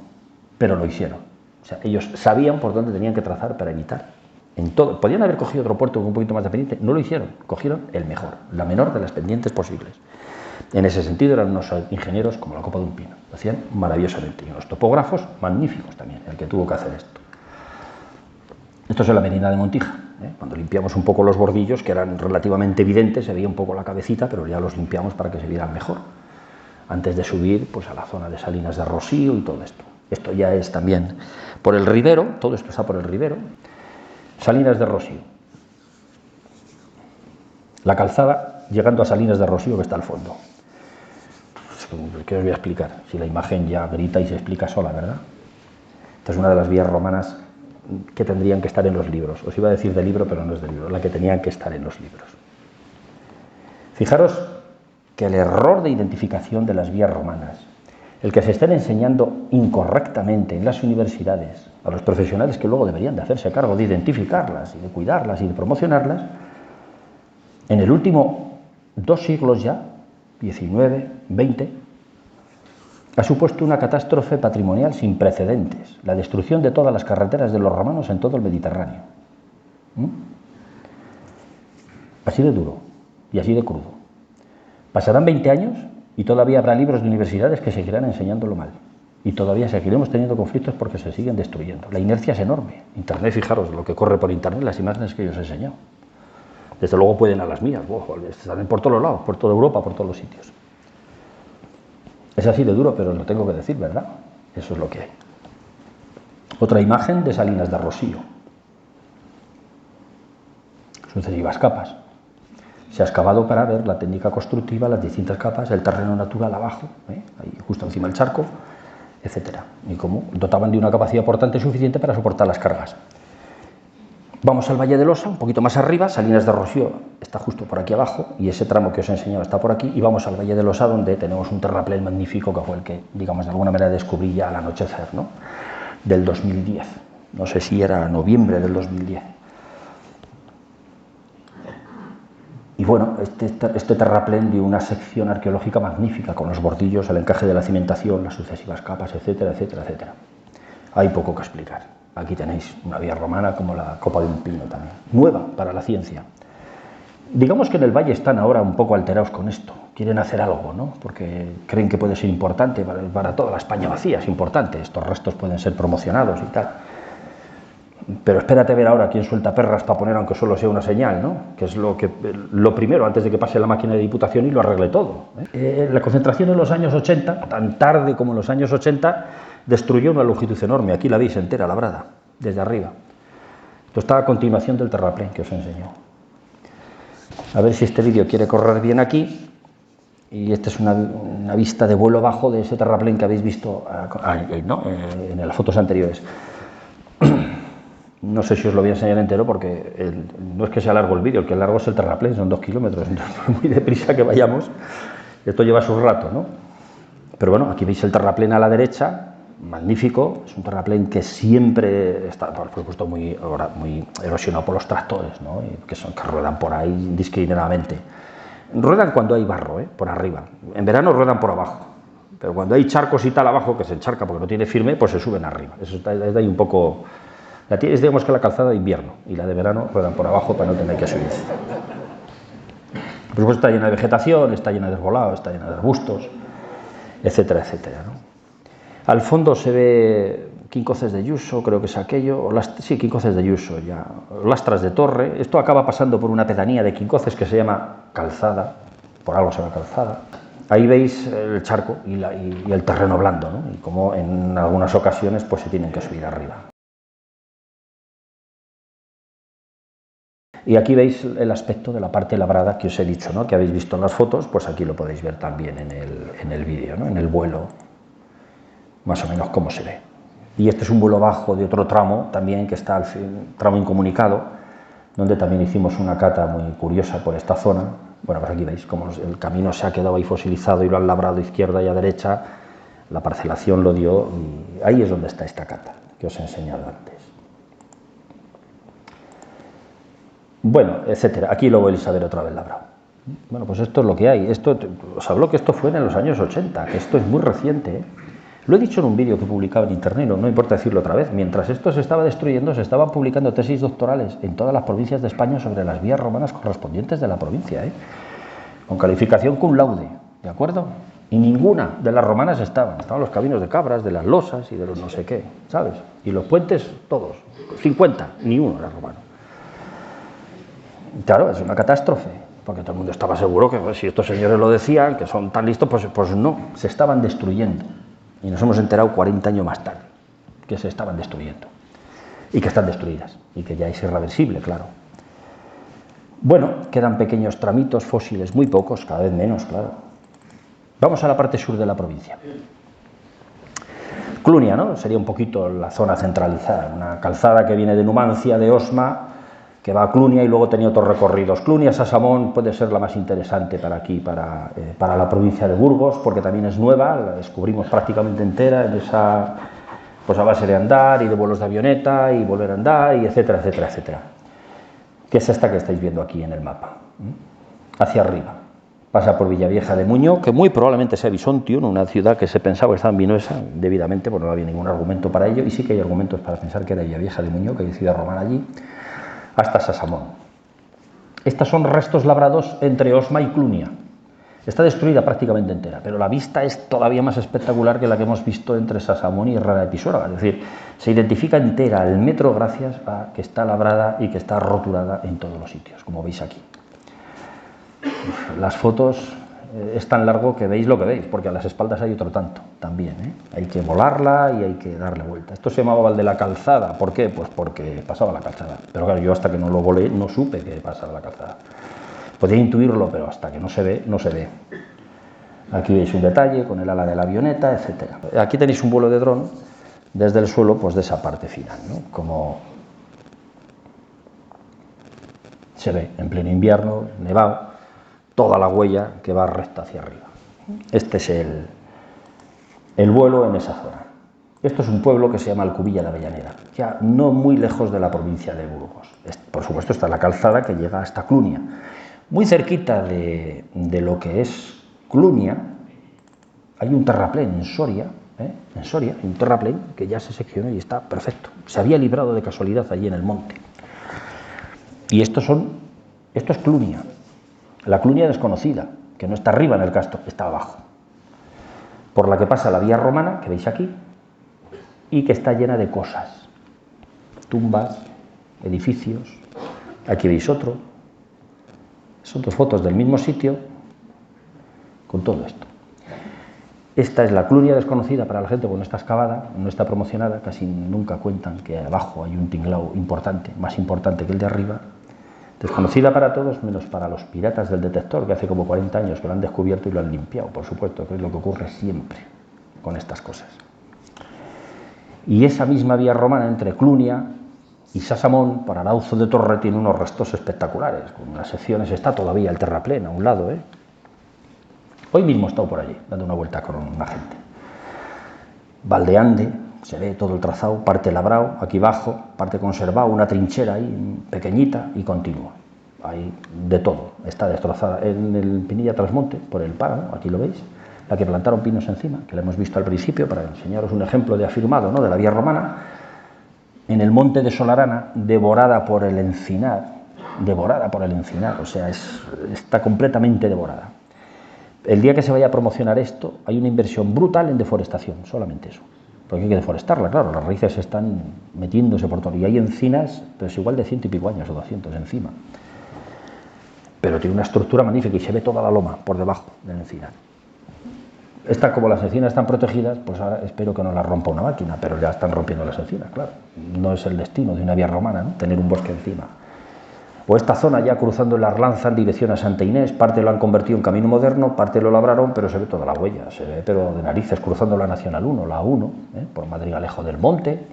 pero lo hicieron. O sea, ellos sabían por dónde tenían que trazar para evitar. En todo. Podían haber cogido otro puerto con un poquito más de pendiente, no lo hicieron, cogieron el mejor, la menor de las pendientes posibles. En ese sentido eran unos ingenieros como la copa de un pino, lo hacían maravillosamente, y unos topógrafos magníficos también, el que tuvo que hacer esto. Esto es la Merindad de Montija, cuando limpiamos un poco los bordillos, que eran relativamente evidentes, se veía un poco la cabecita, pero ya los limpiamos para que se vieran mejor, antes de subir pues, a la zona de Salinas de Rocío y todo esto. Esto ya es también por el Ribero, todo esto está por el Ribero. Salinas de Rocío. La calzada llegando a Salinas de Rocío que está al fondo. ¿Qué os voy a explicar? Si la imagen ya grita y se explica sola, ¿verdad? Esta es una de las vías romanas que tendrían que estar en los libros. Os iba a decir de libro, pero no es de libro, la que tenían que estar en los libros. Fijaros que el error de identificación de las vías romanas, el que se estén enseñando incorrectamente en las universidades a los profesionales que luego deberían de hacerse cargo de identificarlas y de cuidarlas y de promocionarlas, en el último 2 siglos ya, 19, 20, ha supuesto una catástrofe patrimonial sin precedentes, la destrucción de todas las carreteras de los romanos en todo el Mediterráneo. Así de duro y así de crudo. Pasarán 20 años y todavía habrá libros de universidades que seguirán enseñándolo mal. Y todavía seguiremos teniendo conflictos porque se siguen destruyendo. La inercia es enorme. Internet, fijaros lo que corre por Internet, las imágenes que yo os he enseñado. Desde luego pueden a las mías, están por todos lados, por toda Europa, por todos los sitios. Es así de duro, pero os lo tengo que decir, ¿verdad? Eso es lo que hay. Otra imagen de Salinas de Rocío. Sucesivas capas. Se ha excavado para ver la técnica constructiva, las distintas capas, el terreno natural abajo, ahí justo encima del charco, etcétera. Y cómo dotaban de una capacidad portante suficiente para soportar las cargas. Vamos al Valle de Losa, un poquito más arriba, Salinas de Rocío está justo por aquí abajo, y ese tramo que os he enseñado está por aquí, y vamos al Valle de Losa, donde tenemos un terraplén magnífico, que fue el que, digamos, de alguna manera descubrí ya al anochecer, ¿no? Del 2010. No sé si era noviembre del 2010. Y bueno, este terraplén dio una sección arqueológica magnífica, con los bordillos, el encaje de la cimentación, las sucesivas capas, etcétera, etcétera, etcétera. Hay poco que explicar. Aquí tenéis una vía romana como la copa de un pino también, nueva para la ciencia. Digamos que en el valle están ahora un poco alterados con esto, quieren hacer algo, ¿no? Porque creen que puede ser importante para toda la España vacía, es importante, estos restos pueden ser promocionados y tal. Pero espérate a ver ahora quién suelta perras para poner aunque solo sea una señal, ¿no? Que es lo primero antes de que pase la máquina de Diputación y lo arregle todo. La concentración en los años 80, tan tarde como en los años 80, destruyó una longitud enorme. Aquí la veis entera, labrada, desde arriba. Esto está a continuación del terraplén que os he enseñado. A ver si este vídeo quiere correr bien aquí. Y esta es una vista de vuelo bajo de ese terraplén que habéis visto, ¿no? En las fotos anteriores. No sé si os lo voy a enseñar entero porque no es que sea largo el vídeo, el que es largo es el terraplén, son 2 kilómetros, entonces muy deprisa que vayamos. Esto lleva su rato, ¿no? Pero bueno, aquí veis el terraplén a la derecha, magnífico, es un terraplén que siempre está, por supuesto, muy erosionado por los tractores, ¿no? Que ruedan por ahí indiscriminadamente. Ruedan cuando hay barro, por arriba. En verano ruedan por abajo, pero cuando hay charcos y tal abajo, que se encharca porque no tiene firme, pues se suben arriba. Eso está desde ahí un poco... Es, digamos, que la calzada de invierno, y la de verano ruedan por abajo para no tener que subirse. Por supuesto, está llena de vegetación, está llena de arbolado, está llena de arbustos, etcétera, etcétera, ¿no? Al fondo se ve Quincoces de Yuso, creo que es aquello, sí, Quincoces de Yuso, ya, Lastras de Torre. Esto acaba pasando por una pedanía de Quincoces que se llama Calzada, por algo se llama Calzada. Ahí veis el charco y el terreno blando, ¿no? Y como en algunas ocasiones pues se tienen que subir arriba. Y aquí veis el aspecto de la parte labrada que os he dicho, ¿no? Que habéis visto en las fotos, pues aquí lo podéis ver también en el vídeo, ¿no? En el vuelo, más o menos cómo se ve. Y este es un vuelo bajo de otro tramo también, que está al fin, tramo incomunicado, donde también hicimos una cata muy curiosa por esta zona. Bueno, pues aquí veis cómo el camino se ha quedado ahí fosilizado y lo han labrado a izquierda y a derecha, la parcelación lo dio, y ahí es donde está esta cata que os he enseñado antes. Bueno, etcétera. Aquí lo vais a ver otra vez labrado. Bueno, pues esto es lo que hay. Esto, os hablo que esto fue en los años 80, que esto es muy reciente, ¿eh? Lo he dicho en un vídeo que publicaba en internet, no importa decirlo otra vez. Mientras esto se estaba destruyendo, se estaban publicando tesis doctorales en todas las provincias de España sobre las vías romanas correspondientes de la provincia, ¿eh? Con calificación cum laude, ¿de acuerdo? Y ninguna de las romanas estaban los caminos de Cabras, de las losas y de los no sé qué, ¿sabes? Y los puentes, todos, 50, ni uno era romano. Claro, es una catástrofe, porque todo el mundo estaba seguro que pues, si estos señores lo decían, que son tan listos, pues no, se estaban destruyendo. Y nos hemos enterado 40 años más tarde que se estaban destruyendo y que están destruidas y que ya es irreversible, claro. Bueno, quedan pequeños tramitos fósiles, muy pocos, cada vez menos, claro. Vamos a la parte sur de la provincia. Clunia, ¿no? Sería un poquito la zona centralizada, una calzada que viene de Numancia, de Osma, que va a Clunia y luego tenía otros recorridos. Clunia, Sasamón puede ser la más interesante para aquí, para la provincia de Burgos, porque también es nueva, la descubrimos prácticamente entera en esa, pues a base de andar y de vuelos de avioneta y volver a andar y etcétera, etcétera, etcétera. Que es esta que estáis viendo aquí en el mapa, hacia arriba. Pasa por Villavieja de Muñó, que muy probablemente sea Bisontium, una ciudad que se pensaba que estaba en Vinuesa, debidamente, pues no había ningún argumento para ello, y sí que hay argumentos para pensar que era Villavieja de Muñó, que hay ciudad romana allí, hasta Sasamón. Estos son restos labrados entre Osma y Clunia. Está destruida prácticamente entera, pero la vista es todavía más espectacular que la que hemos visto entre Sasamón y Herrera de Pisuerga. Es decir, se identifica entera al metro gracias a que está labrada y que está roturada en todos los sitios, como veis aquí. Las fotos es tan largo que veis lo que veis, porque a las espaldas hay otro tanto también, ¿eh? Hay que volarla y hay que darle vuelta. Esto se llamaba Val de la Calzada. ¿Por qué? Pues porque pasaba la calzada. Pero claro, yo hasta que no lo volé no supe que pasaba la calzada. Podía intuirlo, pero hasta que no se ve, no se ve. Aquí veis un detalle con el ala de la avioneta, etcétera. Aquí tenéis un vuelo de dron desde el suelo, pues de esa parte final, ¿no? Como se ve en pleno invierno, nevado, toda la huella que va recta hacia arriba. Este es el vuelo en esa zona. Esto es un pueblo que se llama Alcubilla de Avellaneda, ya no muy lejos de la provincia de Burgos. Por supuesto está la calzada que llega hasta Clunia. Muy cerquita de lo que es Clunia hay un terraplén en Soria, en Soria hay un terraplén que ya se seccionó y está perfecto. Se había librado de casualidad allí en el monte. Y esto es Clunia. La Clunia desconocida, que no está arriba en el castro, está abajo, por la que pasa la vía romana, que veis aquí, y que está llena de cosas, tumbas, edificios. Aquí veis otro, son dos fotos del mismo sitio, con todo esto. Esta es la Clunia desconocida para la gente cuando no está excavada, no está promocionada, casi nunca cuentan que abajo hay un tinglao importante, más importante que el de arriba. Desconocida para todos, menos para los piratas del detector, que hace como 40 años que lo han descubierto y lo han limpiado, por supuesto, que es lo que ocurre siempre con estas cosas. Y esa misma vía romana entre Clunia Y Sasamón, para Arauzo de Torre, tiene unos restos espectaculares, con unas secciones, está todavía el terraplén a un lado, ¿eh? Hoy mismo he estado por allí, dando una vuelta con una gente. Valdeande, se ve todo el trazado, parte labrado, aquí abajo, parte conservado, una trinchera ahí pequeñita y continua. Hay de todo, está destrozada en el Pinilla Trasmonte, por el páramo, aquí lo veis, la que plantaron pinos encima, que la hemos visto al principio para enseñaros un ejemplo de afirmado, ¿no?, de la vía romana. En el monte de Solarana, devorada por el encinar, o sea, está completamente devorada. El día que se vaya a promocionar esto, hay una inversión brutal en deforestación, solamente eso. Porque hay que deforestarla, claro, las raíces están metiéndose por todo. Y hay encinas, pero es igual de 100 y pico años o 200 encima. Pero tiene una estructura magnífica y se ve toda la loma por debajo del encinar. Como las encinas están protegidas, pues ahora espero que no las rompa una máquina, pero ya están rompiendo las encinas, claro. No es el destino de una vía romana, ¿no?, tener un bosque encima. O esta zona ya cruzando el Arlanza en dirección a Santa Inés, parte lo han convertido en camino moderno, parte lo labraron, pero se ve toda la huella, se ve pero de narices, cruzando la Nacional 1, la A1, por Madrigalejo del Monte,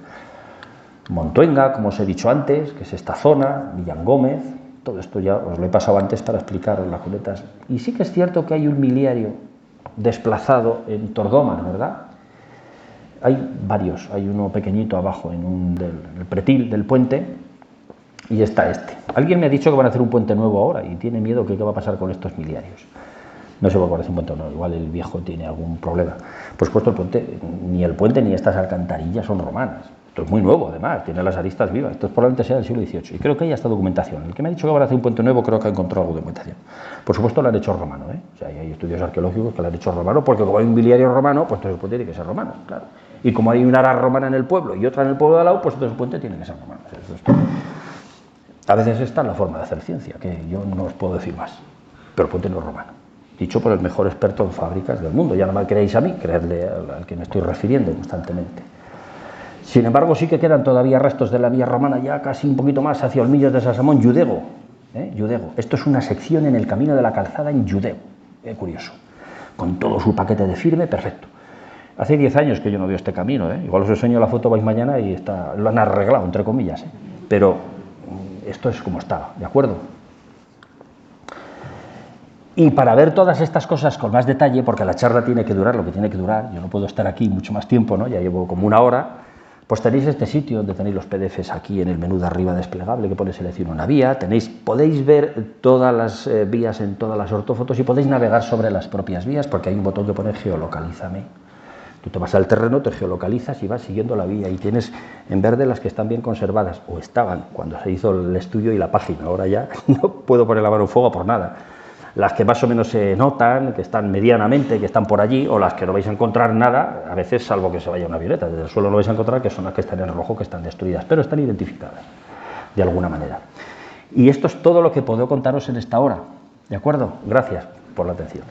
Montuenga, como os he dicho antes, que es esta zona, Villangómez, todo esto ya os lo he pasado antes para explicaros las cunetas. Y sí que es cierto que hay un miliario desplazado en Tordómar, ¿verdad? Hay varios, hay uno pequeñito abajo en el pretil del puente, y está este. Alguien me ha dicho que van a hacer un puente nuevo ahora y tiene miedo que qué va a pasar con estos miliarios. No sé por qué van a hacer un puente nuevo, igual el viejo tiene algún problema. Por supuesto, el puente ni estas alcantarillas son romanas. Esto es muy nuevo, además, tiene las aristas vivas. Esto probablemente sea del siglo XVIII y creo que hay hasta documentación. El que me ha dicho que van a hacer un puente nuevo creo que ha encontrado algo de documentación. Por supuesto, lo han hecho romano, ¿eh? O sea, hay estudios arqueológicos que lo han hecho romano, porque como hay un miliario romano, pues entonces el puente tiene que ser romano, claro. Y como hay una ara romana en el pueblo y otra en el pueblo de al lado, pues entonces el puente tiene que ser romano. A veces esta es la forma de hacer ciencia, que yo no os puedo decir más, pero el puente no es romano. Dicho por el mejor experto en fábricas del mundo, ya no me creéis a mí, creedle al que me estoy refiriendo constantemente. Sin embargo, sí que quedan todavía restos de la vía romana, ya casi un poquito más hacia Olmillos de Sasamón, Yudego. Yudego. Esto es una sección en el camino de la calzada en Yudego, curioso, con todo su paquete de firme, perfecto. Hace 10 años que yo no veo este camino, igual os enseño la foto, vais mañana y lo han arreglado, entre comillas, pero esto es como estaba, ¿de acuerdo? Y para ver todas estas cosas con más detalle, porque la charla tiene que durar lo que tiene que durar, yo no puedo estar aquí mucho más tiempo, ¿no? Ya llevo como una hora, pues tenéis este sitio donde tenéis los PDFs aquí en el menú de arriba desplegable, que pone selección una vía, podéis ver todas las vías en todas las ortofotos y podéis navegar sobre las propias vías, porque hay un botón que pone geolocalízame. Tú te vas al terreno, te geolocalizas y vas siguiendo la vía y tienes en verde las que están bien conservadas, o estaban cuando se hizo el estudio y la página, ahora ya no puedo poner la mano en fuego por nada. Las que más o menos se notan, que están medianamente, que están por allí, o las que no vais a encontrar nada, a veces salvo que se vaya una violeta, desde el suelo no vais a encontrar, que son las que están en rojo, que están destruidas, pero están identificadas de alguna manera. Y esto es todo lo que puedo contaros en esta hora, ¿de acuerdo? Gracias por la atención.